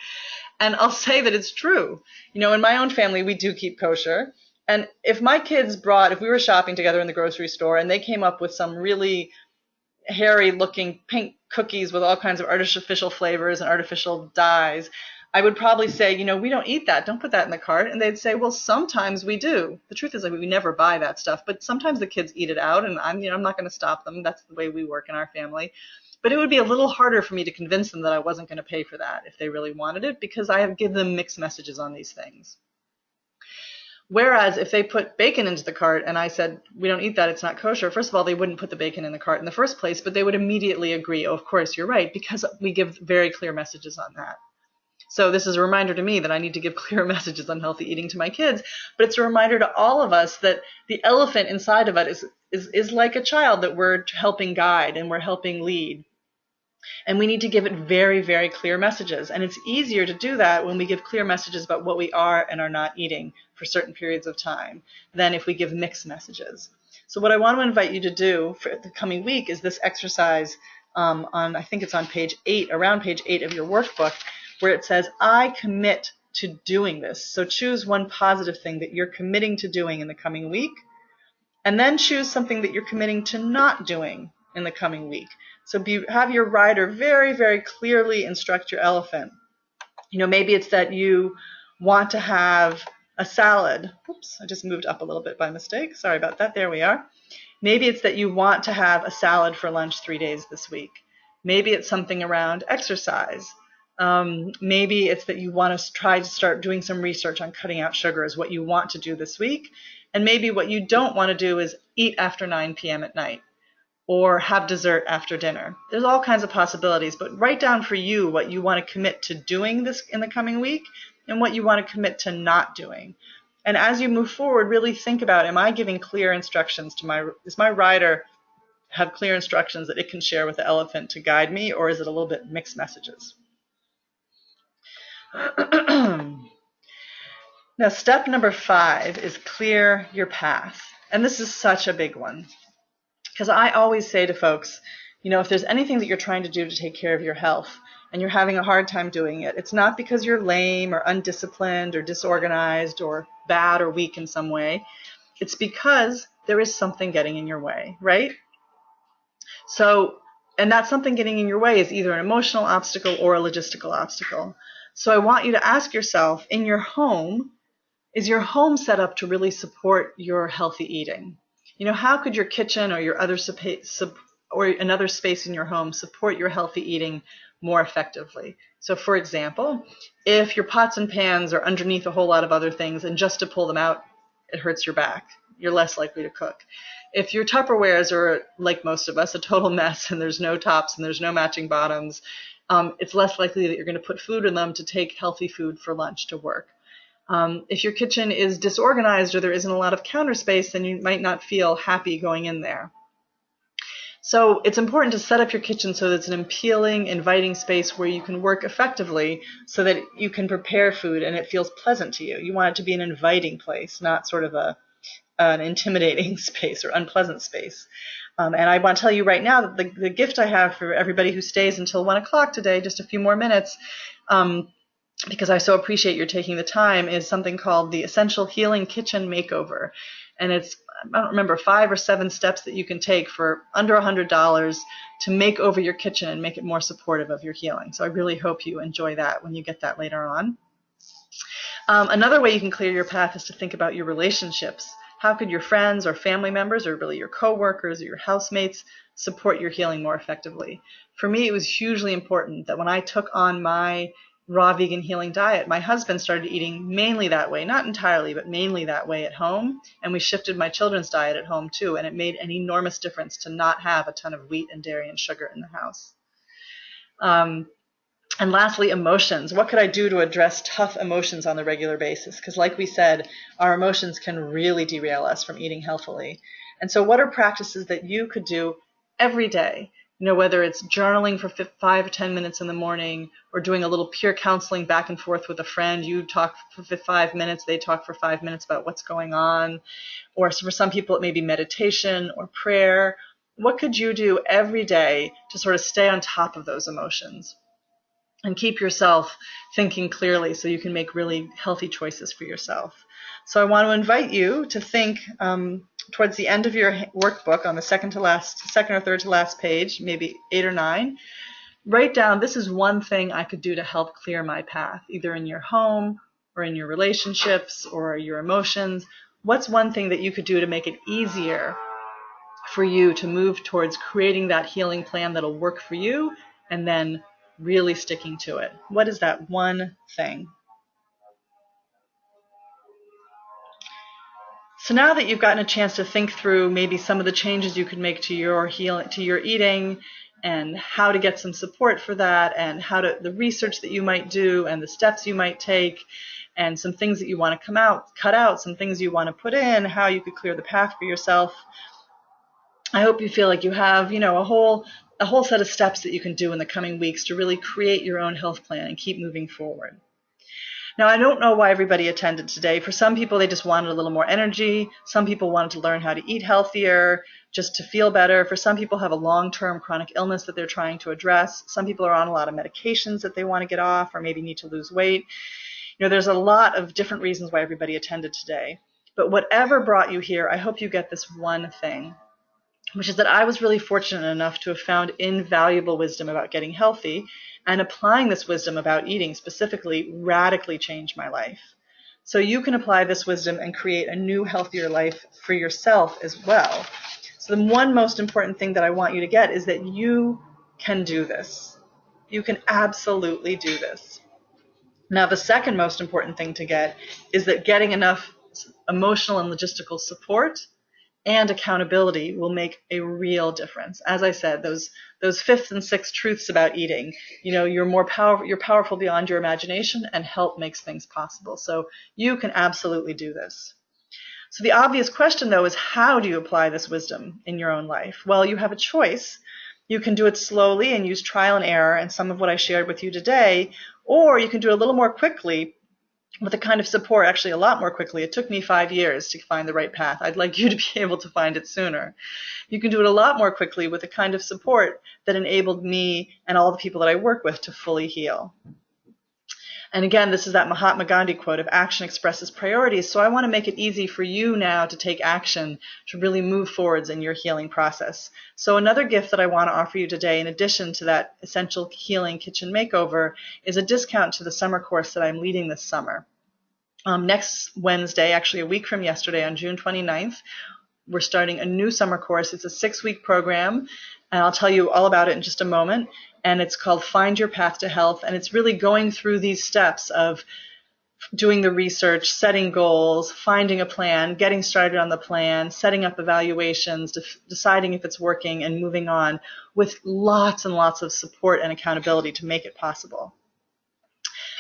And I'll say that it's true. In my own family, we do keep kosher. And if my kids if we were shopping together in the grocery store and they came up with some really hairy looking pink cookies with all kinds of artificial flavors and artificial dyes, I would probably say, we don't eat that. Don't put that in the cart. And they'd say, well, sometimes we do. The truth is, we never buy that stuff, but sometimes the kids eat it out, and I'm not going to stop them. That's the way we work in our family. But it would be a little harder for me to convince them that I wasn't going to pay for that if they really wanted it, because I have given them mixed messages on these things. Whereas if they put bacon into the cart and I said, we don't eat that, it's not kosher, first of all, they wouldn't put the bacon in the cart in the first place, but they would immediately agree, oh, of course, you're right, because we give very clear messages on that. So this is a reminder to me that I need to give clear messages on healthy eating to my kids, but it's a reminder to all of us that the elephant inside of it is like a child that we're helping guide and we're helping lead. And we need to give it very, very clear messages. And it's easier to do that when we give clear messages about what we are and are not eating for certain periods of time than if we give mixed messages. So what I want to invite you to do for the coming week is this exercise I think it's on page 8, around page 8 of your workbook, where it says, I commit to doing this. So choose one positive thing that you're committing to doing in the coming week, and then choose something that you're committing to not doing in the coming week. So have your rider very, very clearly instruct your elephant. Maybe it's that you want to have a salad. Oops, I just moved up a little bit by mistake. Sorry about that. There we are. Maybe it's that you want to have a salad for lunch 3 days this week. Maybe it's something around exercise. Maybe it's that you want to try to start doing some research on cutting out sugar is what you want to do this week. And maybe what you don't want to do is eat after 9 p.m. at night or have dessert after dinner. There's all kinds of possibilities, but write down for you what you want to commit to doing this in the coming week and what you want to commit to not doing. And as you move forward, really think about, am I giving clear instructions does my rider have clear instructions that it can share with the elephant to guide me, or is it a little bit mixed messages? Now, step number 5 is clear your path. And this is such a big one. Because I always say to folks, if there's anything that you're trying to do to take care of your health and you're having a hard time doing it, it's not because you're lame or undisciplined or disorganized or bad or weak in some way. It's because there is something getting in your way, right? So, and that something getting in your way is either an emotional obstacle or a logistical obstacle. So I want you to ask yourself, in your home, is your home set up to really support your healthy eating? How could your kitchen or your other or another space in your home support your healthy eating more effectively? So for example, if your pots and pans are underneath a whole lot of other things and just to pull them out, it hurts your back. you're less likely to cook. If your Tupperwares are, like most of us, a total mess and there's no tops and there's no matching bottoms, it's less likely that you're going to put food in them to take healthy food for lunch to work. If your kitchen is disorganized or there isn't a lot of counter space, then you might not feel happy going in there. So it's important to set up your kitchen so that it's an appealing, inviting space where you can work effectively so that you can prepare food and it feels pleasant to you. You want it to be an inviting place, not sort of an intimidating space or unpleasant space. And I want to tell you right now that the gift I have for everybody who stays until 1 o'clock today, just a few more minutes, because I so appreciate your taking the time, is something called the Essential Healing Kitchen Makeover. And it's, I don't remember, 5 or 7 steps that you can take for under $100 to make over your kitchen and make it more supportive of your healing. So I really hope you enjoy that when you get that later on. Another way you can clear your path is to think about your relationships. How could your friends or family members, or really your coworkers or your housemates, support your healing more effectively? For me, it was hugely important that when I took on my raw vegan healing diet, my husband started eating mainly that way, not entirely, but mainly that way at home. And we shifted my children's diet at home too. And it made an enormous difference to not have a ton of wheat and dairy and sugar in the house. And lastly, emotions. What could I do to address tough emotions on a regular basis? Because like we said, our emotions can really derail us from eating healthily. And so what are practices that you could do every day? You know, whether it's journaling for 5 or 10 minutes in the morning, or doing a little peer counseling back and forth with a friend. You talk for 5 minutes, they talk for 5 minutes about what's going on. Or for some people, it may be meditation or prayer. What could you do every day to sort of stay on top of those emotions and keep yourself thinking clearly so you can make really healthy choices for yourself? So I want to invite you to think towards the end of your workbook on the second or third to last page, maybe 8 or 9, write down, this is one thing I could do to help clear my path, either in your home or in your relationships or your emotions. What's one thing that you could do to make it easier for you to move towards creating that healing plan that'll work for you and then really sticking to it? What is that one thing? So now that you've gotten a chance to think through maybe some of the changes you could make to your eating, and how to get some support for that, and the research that you might do, and the steps you might take, and some things that you want to cut out, some things you want to put in, how you could clear the path for yourself, I hope you feel like you have, a whole set of steps that you can do in the coming weeks to really create your own health plan and keep moving forward. Now, I don't know why everybody attended today. For some people, they just wanted a little more energy. Some people wanted to learn how to eat healthier, just to feel better. For some people have a long-term chronic illness that they're trying to address. Some people are on a lot of medications that they want to get off or maybe need to lose weight. There's a lot of different reasons why everybody attended today. But whatever brought you here, I hope you get this one thing, which is that I was really fortunate enough to have found invaluable wisdom about getting healthy, and applying this wisdom about eating specifically radically changed my life. So you can apply this wisdom and create a new, healthier life for yourself as well. So the one most important thing that I want you to get is that you can do this. You can absolutely do this. Now, the second most important thing to get is that getting enough emotional and logistical support and accountability will make a real difference. As I said, those 5th and 6th truths about eating, you're powerful beyond your imagination, and help makes things possible. So you can absolutely do this. So the obvious question, though, is how do you apply this wisdom in your own life? Well, you have a choice. You can do it slowly and use trial and error and some of what I shared with you today, or you can do it a little more quickly with the kind of support, actually a lot more quickly. It took me 5 years to find the right path. I'd like you to be able to find it sooner. You can do it a lot more quickly with the kind of support that enabled me and all the people that I work with to fully heal. And again, this is that Mahatma Gandhi quote of action expresses priorities. So I want to make it easy for you now to take action to really move forwards in your healing process. So another gift that I want to offer you today, in addition to that Essential Healing Kitchen Makeover, is a discount to the summer course that I'm leading this summer. Next Wednesday, actually a week from yesterday, on June 29th, we're starting a new summer course. It's a 6-week program, and I'll tell you all about it in just a moment. And it's called Find Your Path to Health, and it's really going through these steps of doing the research, setting goals, finding a plan, getting started on the plan, setting up evaluations, deciding if it's working, and moving on with lots and lots of support and accountability to make it possible.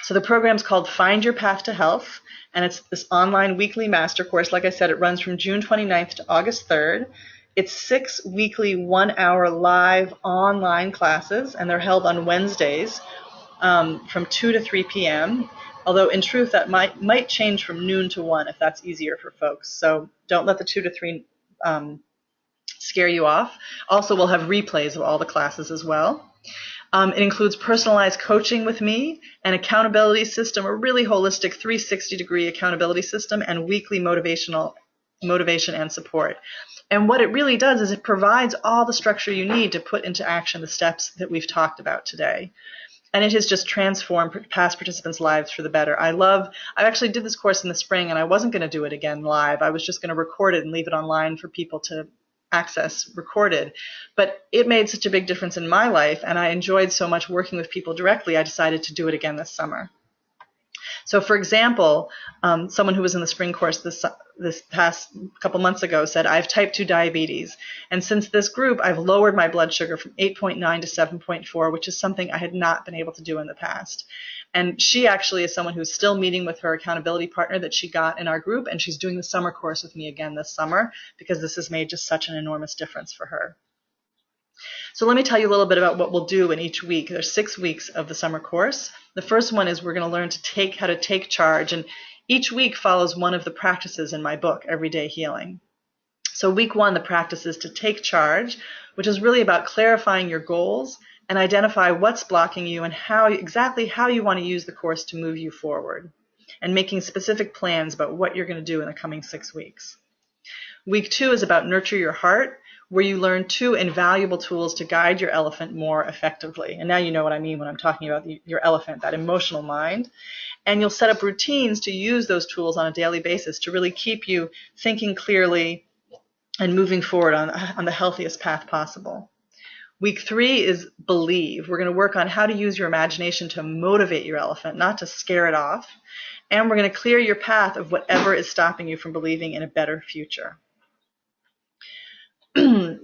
So the program's called Find Your Path to Health, and it's this online weekly master course. Like I said, it runs from June 29th to August 3rd. It's 6 weekly 1-hour live online classes, and they're held on Wednesdays from 2 to 3 p.m., although in truth that might change from noon to 1 if that's easier for folks. So don't let the 2 to 3 scare you off. Also, we'll have replays of all the classes as well. It includes personalized coaching with me, an accountability system, a really holistic 360-degree accountability system, and weekly motivation and support. And what it really does is it provides all the structure you need to put into action the steps that we've talked about today. And it has just transformed past participants' lives for the better. I actually did this course in the spring, and I wasn't going to do it again live. I was just going to record it and leave it online for people to access recorded. But it made such a big difference in my life, and I enjoyed so much working with people directly, I decided to do it again this summer. So, for example, someone who was in the spring course this past couple months ago said, I have type 2 diabetes. And since this group, I've lowered my blood sugar from 8.9 to 7.4, which is something I had not been able to do in the past. And she actually is someone who's still meeting with her accountability partner that she got in our group, and she's doing the summer course with me again this summer because this has made just such an enormous difference for her. So let me tell you a little bit about what we'll do in each week. There's 6 weeks of the summer course. The first one is we're going to learn how to take charge, and each week follows one of the practices in my book, Everyday Healing. So week 1, the practice is to take charge, which is really about clarifying your goals and identify what's blocking you and exactly how you want to use the course to move you forward, and making specific plans about what you're going to do in the coming 6 weeks. Week 2 is about nurture your heart, where you learn 2 invaluable tools to guide your elephant more effectively. And now you know what I mean when I'm talking about your elephant, that emotional mind. And you'll set up routines to use those tools on a daily basis to really keep you thinking clearly and moving forward on the healthiest path possible. Week 3 is believe. We're going to work on how to use your imagination to motivate your elephant, not to scare it off. And we're going to clear your path of whatever is stopping you from believing in a better future.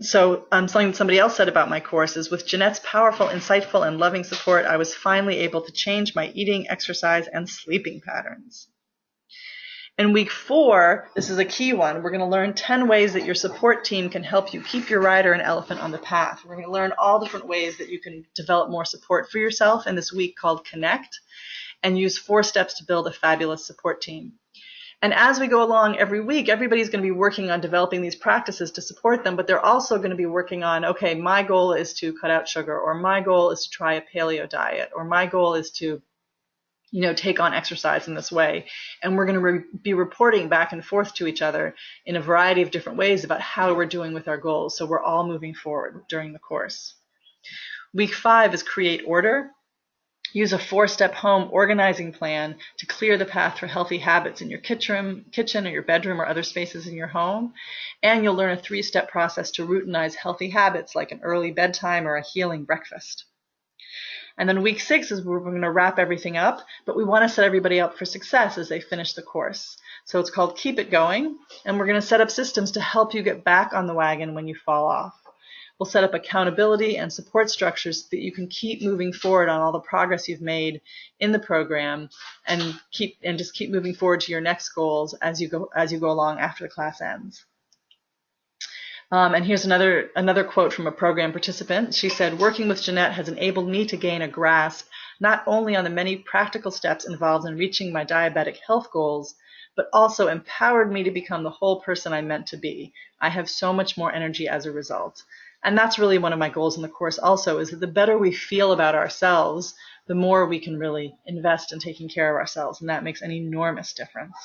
So something somebody else said about my course is, with Janette's powerful, insightful, and loving support, I was finally able to change my eating, exercise, and sleeping patterns. In week 4, this is a key one, we're going to learn 10 ways that your support team can help you keep your rider and elephant on the path. We're going to learn all different ways that you can develop more support for yourself in this week called Connect, and use 4 steps to build a fabulous support team. And as we go along every week, everybody's going to be working on developing these practices to support them, but they're also going to be working on, okay, my goal is to cut out sugar, or my goal is to try a paleo diet, or my goal is to, take on exercise in this way. And we're going to be reporting back and forth to each other in a variety of different ways about how we're doing with our goals, so we're all moving forward during the course. Week 5 is create order. Use a 4-step home organizing plan to clear the path for healthy habits in your kitchen or your bedroom or other spaces in your home. And you'll learn a 3-step process to routinize healthy habits like an early bedtime or a healing breakfast. And then week 6 is where we're going to wrap everything up, but we want to set everybody up for success as they finish the course. So it's called Keep It Going, and we're going to set up systems to help you get back on the wagon when you fall off. We'll set up accountability and support structures so that you can keep moving forward on all the progress you've made in the program, and just keep moving forward to your next goals as you go along after the class ends. And here's another quote from a program participant. She said, "Working with Janette has enabled me to gain a grasp not only on the many practical steps involved in reaching my diabetic health goals, but also empowered me to become the whole person I'm meant to be. I have so much more energy as a result." And that's really one of my goals in the course also, is that the better we feel about ourselves, the more we can really invest in taking care of ourselves, and that makes an enormous difference.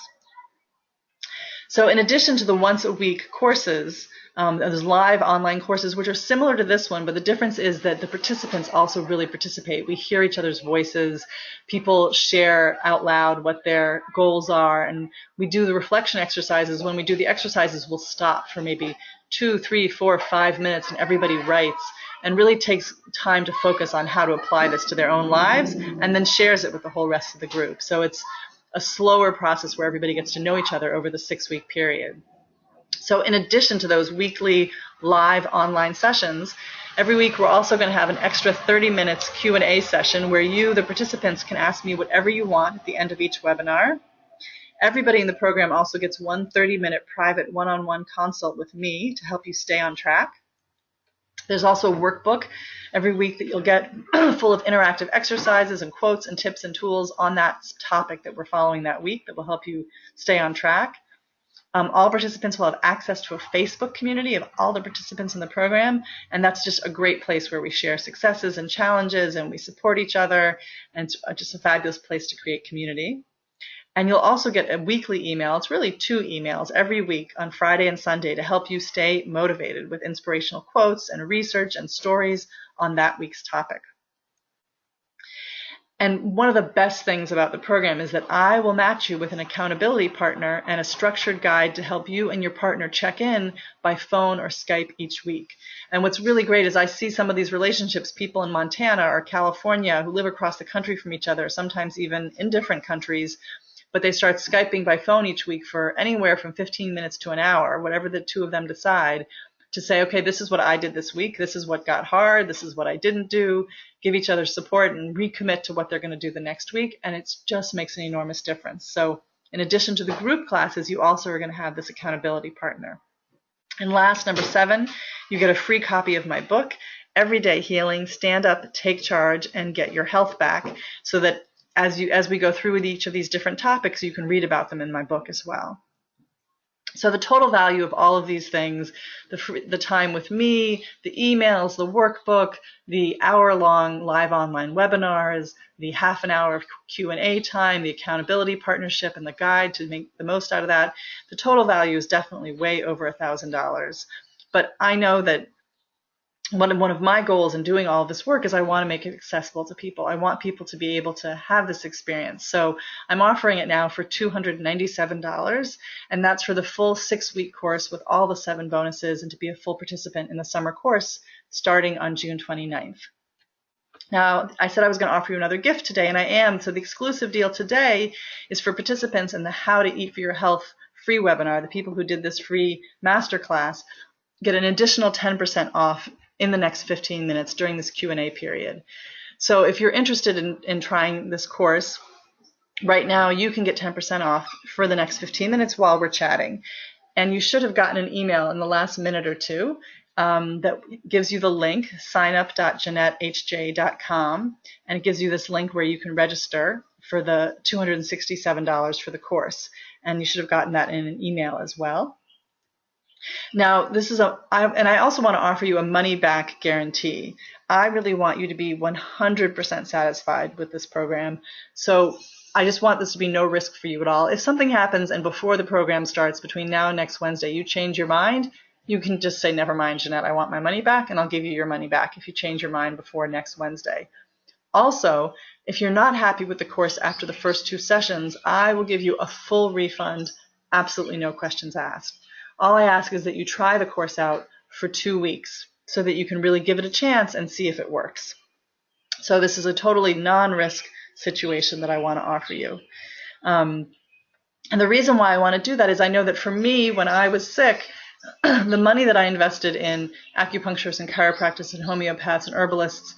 So in addition to the once-a-week courses, there's live online courses which are similar to this one, but the difference is that the participants also really participate. We hear each other's voices. People share out loud what their goals are, and we do the reflection exercises. When we do the exercises, we'll stop for maybe 2, 3, 4, 5 minutes, and everybody writes and really takes time to focus on how to apply this to their own lives, and then shares it with the whole rest of the group. So it's a slower process where everybody gets to know each other over the 6-week period. So in addition to those weekly live online sessions, every week we're also going to have an extra 30 minutes Q&A session where you, the participants, can ask me whatever you want at the end of each webinar. Everybody in the program also gets one 30-minute private one-on-one consult with me to help you stay on track. There's also a workbook every week that you'll get full of interactive exercises and quotes and tips and tools on that topic that we're following that week that will help you stay on track. All participants will have access to a Facebook community of all the participants in the program, and that's just a great place where we share successes and challenges and we support each other, and it's just a fabulous place to create community. And you'll also get a weekly email. It's really 2 emails every week on Friday and Sunday to help you stay motivated with inspirational quotes and research and stories on that week's topic. And one of the best things about the program is that I will match you with an accountability partner and a structured guide to help you and your partner check in by phone or Skype each week. And what's really great is I see some of these relationships, people in Montana or California who live across the country from each other, sometimes even in different countries, but they start Skyping by phone each week for anywhere from 15 minutes to an hour, whatever the 2 of them decide, to say, okay, this is what I did this week, this is what got hard, this is what I didn't do, give each other support and recommit to what they're going to do the next week, and it just makes an enormous difference. So in addition to the group classes, you also are going to have this accountability partner. And last, number 7, you get a free copy of my book, Everyday Healing, Stand Up, Take Charge, and Get Your Health Back, so that as we go through with each of these different topics, you can read about them in my book as well. So the total value of all of these things, the time with me, the emails, the workbook, the hour-long live online webinars, the half an hour of Q&A time, the accountability partnership, and the guide to make the most out of that, the total value is definitely way over $1,000. But I know that one of my goals in doing all of this work is I want to make it accessible to people. I want people to be able to have this experience. So I'm offering it now for $297, and that's for the full 6-week course with all the 7 bonuses and to be a full participant in the summer course starting on June 29th. Now, I said I was going to offer you another gift today, and I am. So the exclusive deal today is for participants in the How to Eat for Your Health free webinar. The people who did this free masterclass get an additional 10% off in the next 15 minutes during this Q&A period. So if you're interested in trying this course, right now you can get 10% off for the next 15 minutes while we're chatting. And you should have gotten an email in the last minute or 2 that gives you the link, signup.janettehj.com, and it gives you this link where you can register for the $267 for the course. And you should have gotten that in an email as well. Now, I also want to offer you a money-back guarantee. I really want you to be 100% satisfied with this program. So I just want this to be no risk for you at all. If something happens and before the program starts, between now and next Wednesday, you change your mind, you can just say, never mind, Janette, I want my money back, and I'll give you your money back if you change your mind before next Wednesday. Also, if you're not happy with the course after the first 2 sessions, I will give you a full refund, absolutely no questions asked. All I ask is that you try the course out for 2 weeks so that you can really give it a chance and see if it works. So this is a totally non-risk situation that I want to offer you. And the reason why I want to do that is I know that for me, when I was sick, the money that I invested in acupuncturists and chiropractors and homeopaths and herbalists,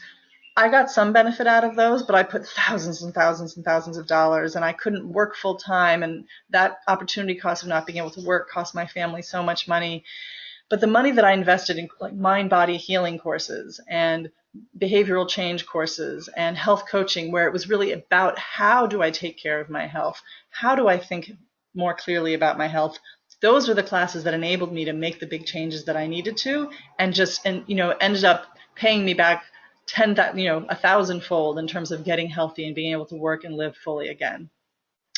I got some benefit out of those, but I put thousands and thousands and thousands of dollars, and I couldn't work full time, and that opportunity cost of not being able to work cost my family so much money. But the money that I invested in like mind-body healing courses and behavioral change courses and health coaching, where it was really about how do I take care of my health? How do I think more clearly about my health? Those were the classes that enabled me to make the big changes that I needed to, and ended up paying me back 1,000-fold in terms of getting healthy and being able to work and live fully again.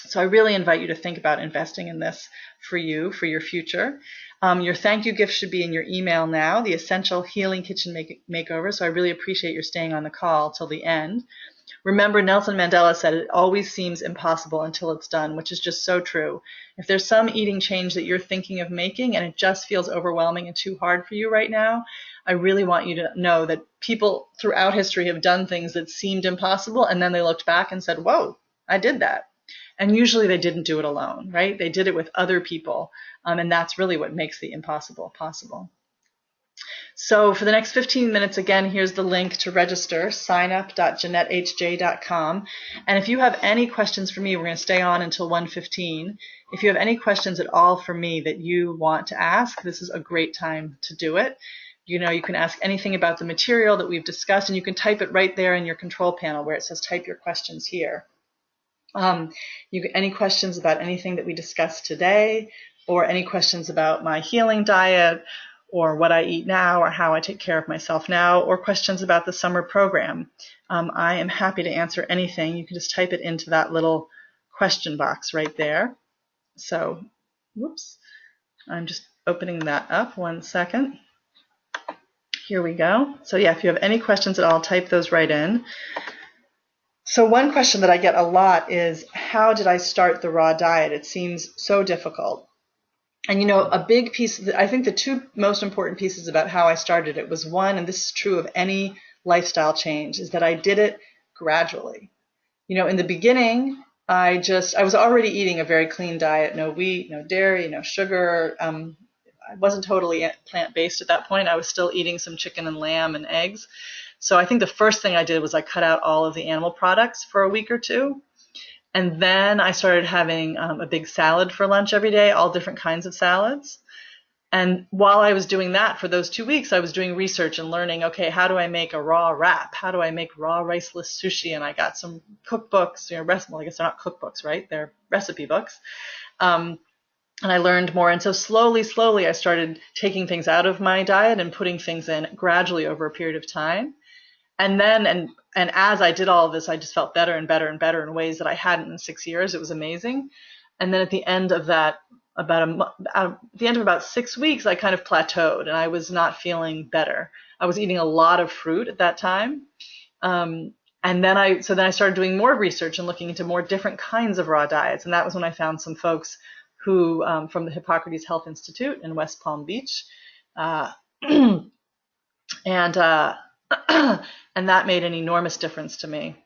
So I really invite you to think about investing in this for you, for your future. Your thank you gift should be in your email now, the Essential Healing Kitchen Makeover. So I really appreciate your staying on the call till the end. Remember, Nelson Mandela said it always seems impossible until it's done, which is just so true. If there's some eating change that you're thinking of making and it just feels overwhelming and too hard for you right now, I really want you to know that people throughout history have done things that seemed impossible, and then they looked back and said, whoa, I did that. And usually they didn't do it alone, right? They did it with other people. And that's really what makes the impossible possible. So for the next 15 minutes, again, here's the link to register, signup.janettehj.com. And if you have any questions for me, we're going to stay on until 1:15. If you have any questions at all for me that you want to ask, this is a great time to do it. You can ask anything about the material that we've discussed, and you can type it right there in your control panel where it says type your questions here. Any questions about anything that we discussed today, or any questions about my healing diet, or what I eat now, or how I take care of myself now, or questions about the summer program. I am happy to answer anything. You can just type it into that little question box right there. So, whoops, I'm just opening that up. 1 second. Here we go. So yeah, if you have any questions at all, type those right in. So one question that I get a lot is, how did I start the raw diet? It seems so difficult. And a big piece, I think the two most important pieces about how I started it was, one, and this is true of any lifestyle change, is that I did it gradually. In the beginning, I was already eating a very clean diet, no wheat, no dairy, no sugar. I wasn't totally plant-based at that point. I was still eating some chicken and lamb and eggs. So I think the first thing I did was I cut out all of the animal products for a week or two. And then I started having a big salad for lunch every day, all different kinds of salads. And while I was doing that for those 2 weeks, I was doing research and learning, okay, how do I make a raw wrap? How do I make raw riceless sushi? And I got some cookbooks, well, I guess they're not cookbooks, right? They're recipe books. And I learned more. And so slowly, I started taking things out of my diet and putting things in gradually over a period of time. And then, and as I did all of this, I just felt better and better and better in ways that I hadn't in 6 years. It was amazing. And then at the end of that, at the end of about 6 weeks, I kind of plateaued and I was not feeling better. I was eating a lot of fruit at that time. And then I started doing more research and looking into more different kinds of raw diets. And that was when I found some folks who, from the Hippocrates Health Institute in West Palm Beach. And that made an enormous difference to me.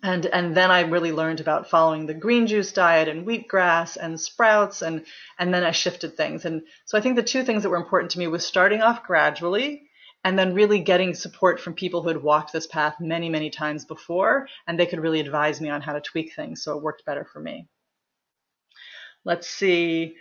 And then I really learned about following the green juice diet and wheatgrass and sprouts, and then I shifted things. And so I think the two things that were important to me was starting off gradually and then really getting support from people who had walked this path many, many times before, and they could really advise me on how to tweak things so it worked better for me. Let's see.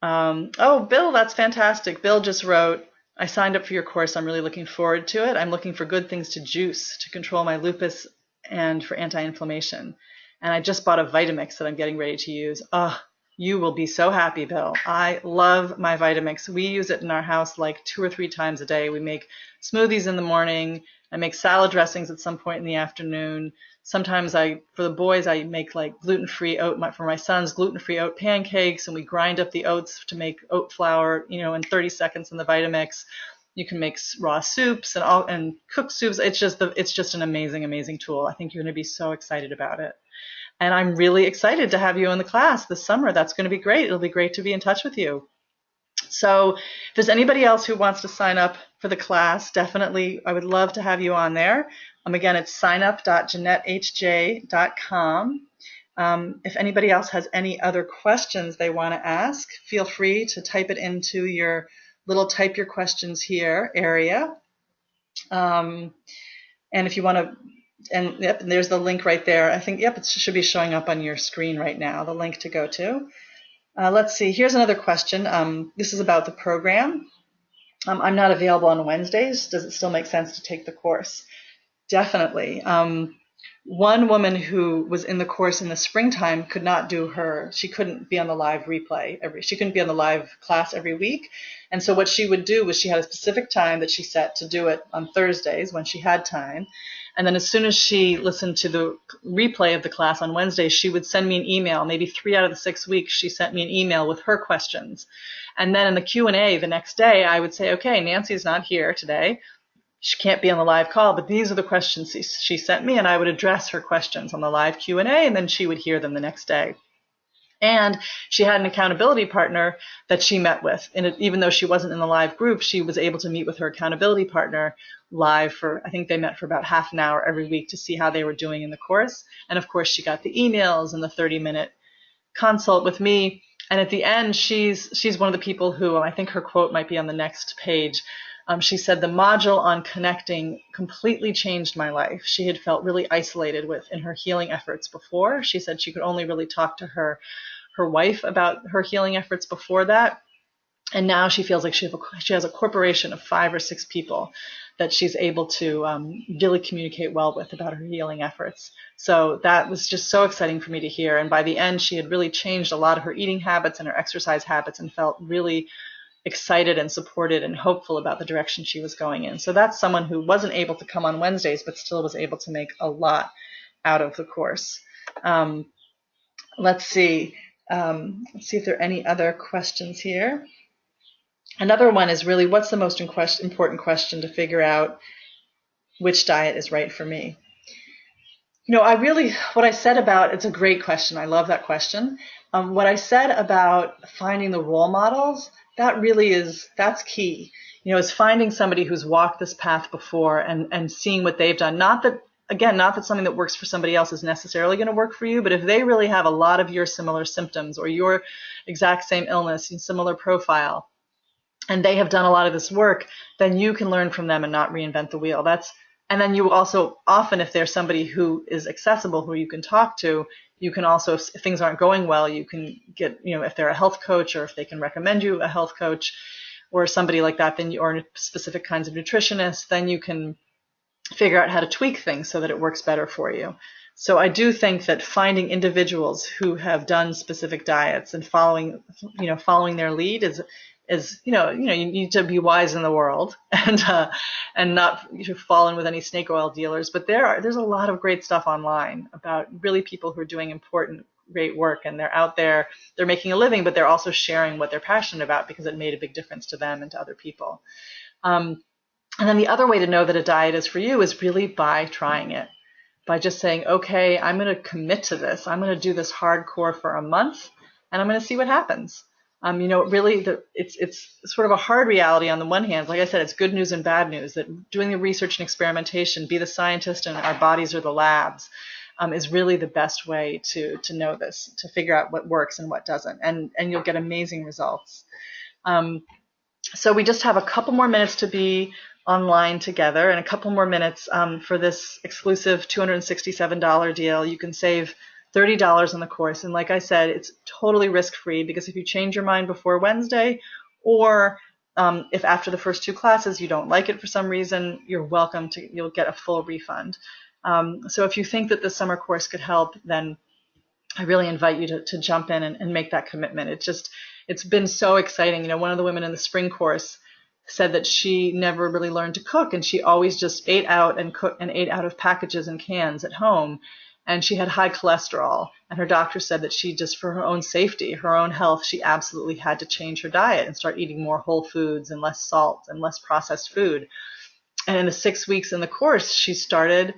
Oh, Bill, that's fantastic. Bill just wrote, I signed up for your course. I'm really looking forward to it. I'm looking for good things to juice to control my lupus and for anti-inflammation. And I just bought a Vitamix that I'm getting ready to use. Oh, you will be so happy, Bill. I love my Vitamix. We use it in our house like 2 or 3 times a day. We make smoothies in the morning. I make salad dressings at some point in the afternoon. Sometimes for the boys, I make like gluten-free oat, for my sons, gluten-free oat pancakes, and we grind up the oats to make oat flour, in 30 seconds in the Vitamix. You can make raw soups and cook soups. It's just an amazing, amazing tool. I think you're going to be so excited about it. And I'm really excited to have you in the class this summer. That's going to be great. It'll be great to be in touch with you. So if there's anybody else who wants to sign up for the class, definitely, I would love to have you on there. Again, it's signup.janettehj.com. If anybody else has any other questions they want to ask, feel free to type it into your little type your questions here area. And if you want to, and there's the link right there. I think, it should be showing up on your screen right now, the link to go to. Let's see, here's another question. This is about the program. I'm not available on Wednesdays. Does it still make sense to take the course? Definitely. One woman who was in the course in the springtime she couldn't be on the live replay she couldn't be on the live class every week. And so what she would do was she had a specific time that she set to do it on Thursdays when she had time. And then as soon as she listened to the replay of the class on Wednesdays, she would send me an email. Maybe 3 out of the 6 weeks, she sent me an email with her questions. And then in the Q&A the next day, I would say, okay, Nancy's not here today. She can't be on the live call, but these are the questions she sent me, and I would address her questions on the live Q&A, and then she would hear them the next day. And she had an accountability partner that she met with. And even though she wasn't in the live group, she was able to meet with her accountability partner live for, I think they met for about half an hour every week to see how they were doing in the course. And of course, she got the emails and the 30-minute consult with me. And at the end, she's one of the people who, I think her quote might be on the next page. She said, the module on connecting completely changed my life. She had felt really isolated in her healing efforts before. She said she could only really talk to her wife about her healing efforts before that. And now she feels like she has a corporation of 5 or 6 people that she's able to really communicate well with about her healing efforts. So that was just so exciting for me to hear. And by the end, she had really changed a lot of her eating habits and her exercise habits and felt really excited and supported and hopeful about the direction she was going in. So that's someone who wasn't able to come on Wednesdays, but still was able to make a lot out of the course. Let's see. Let's see if there are any other questions here. Another one is really, what's the most important question to figure out which diet is right for me? What I said about, it's a great question. I love that question. What I said about finding the role models, that's key. Is finding somebody who's walked this path before and seeing what they've done. Not that something that works for somebody else is necessarily going to work for you, but if they really have a lot of your similar symptoms or your exact same illness and similar profile, and they have done a lot of this work, then you can learn from them and not reinvent the wheel. And then you also, often if there's somebody who is accessible, who you can talk to, you can also, if things aren't going well, you can get, if they're a health coach or if they can recommend you a health coach or somebody like that, or specific kinds of nutritionists, then you can figure out how to tweak things so that it works better for you. So I do think that finding individuals who have done specific diets and following their lead is you need to be wise in the world and not fall in with any snake oil dealers. But there's a lot of great stuff online about really people who are doing important, great work, and they're out there, they're making a living, but they're also sharing what they're passionate about because it made a big difference to them and to other people. And then the other way to know that a diet is for you is really by trying it, by just saying, okay, I'm going to commit to this. I'm going to do this hardcore for a month, and I'm going to see what happens. It's sort of a hard reality on the one hand. Like I said, it's good news and bad news that doing the research and experimentation, be the scientist and our bodies are the labs, is really the best way to know this, to figure out what works and what doesn't. And you'll get amazing results. So we just have a couple more minutes to be online together and a couple more minutes for this exclusive $267 deal. You can save $30 on the course. And like I said, it's totally risk-free because if you change your mind before Wednesday or if after the first 2 classes you don't like it for some reason, you'll get a full refund. So if you think that the summer course could help, then I really invite you to jump in and make that commitment. It's been so exciting. One of the women in the spring course said that she never really learned to cook and she always just ate out and ate out of packages and cans at home. And she had high cholesterol, and her doctor said that she just, for her own safety, her own health, she absolutely had to change her diet and start eating more whole foods and less salt and less processed food. And in the 6 weeks in the course, she started,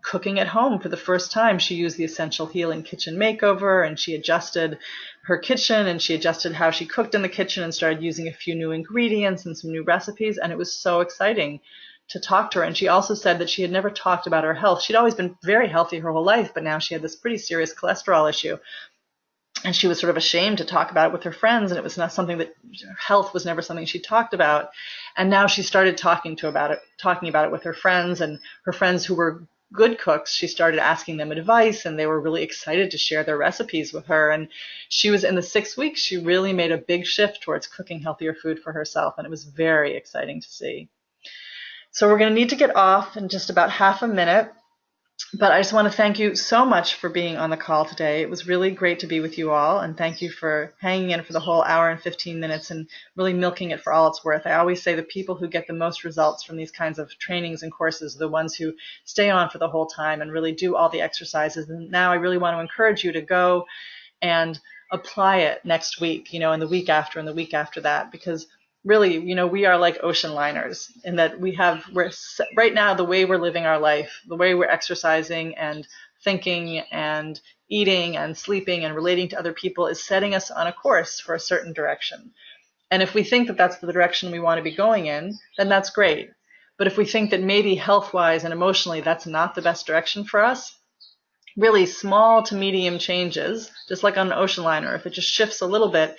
cooking at home for the first time. She used the Essential Healing Kitchen Makeover, and she adjusted her kitchen, and she adjusted how she cooked in the kitchen and started using a few new ingredients and some new recipes, and it was so exciting to talk to her. And she also said that she had never talked about her health. She'd always been very healthy her whole life, but now she had this pretty serious cholesterol issue. And she was sort of ashamed to talk about it with her friends, and it was not something that, health was never something she talked about. And now she started talking about it with her friends, and her friends who were good cooks, she started asking them advice, and they were really excited to share their recipes with her. And she was, in the 6 weeks, she really made a big shift towards cooking healthier food for herself, and it was very exciting to see. So we're going to need to get off in just about half a minute, but I just want to thank you so much for being on the call today. It was really great to be with you all, and thank you for hanging in for the whole hour and 15 minutes and really milking it for all it's worth. I always say the people who get the most results from these kinds of trainings and courses are the ones who stay on for the whole time and really do all the exercises. And now I really want to encourage you to go and apply it next week, and the week after and the week after that, because really, we are like ocean liners in that we're right now, the way we're living our life, the way we're exercising and thinking and eating and sleeping and relating to other people is setting us on a course for a certain direction. And if we think that that's the direction we want to be going in, then that's great. But if we think that maybe health-wise and emotionally that's not the best direction for us, really small to medium changes, just like on an ocean liner, if it just shifts a little bit,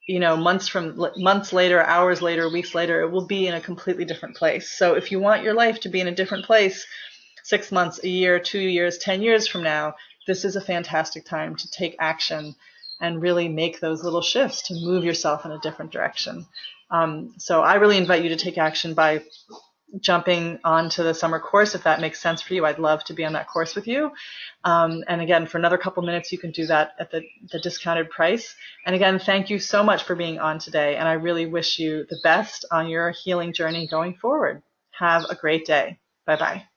months later, hours later, weeks later, it will be in a completely different place. So if you want your life to be in a different place 6 months, a year, 2 years, 10 years from now, this is a fantastic time to take action and really make those little shifts to move yourself in a different direction. So I really invite you to take action by jumping onto the summer course if that makes sense for you. I'd love to be on that course with you. And again, for another couple minutes, you can do that at the discounted price. And again, thank you so much for being on today. And I really wish you the best on your healing journey going forward. Have a great day. Bye-bye.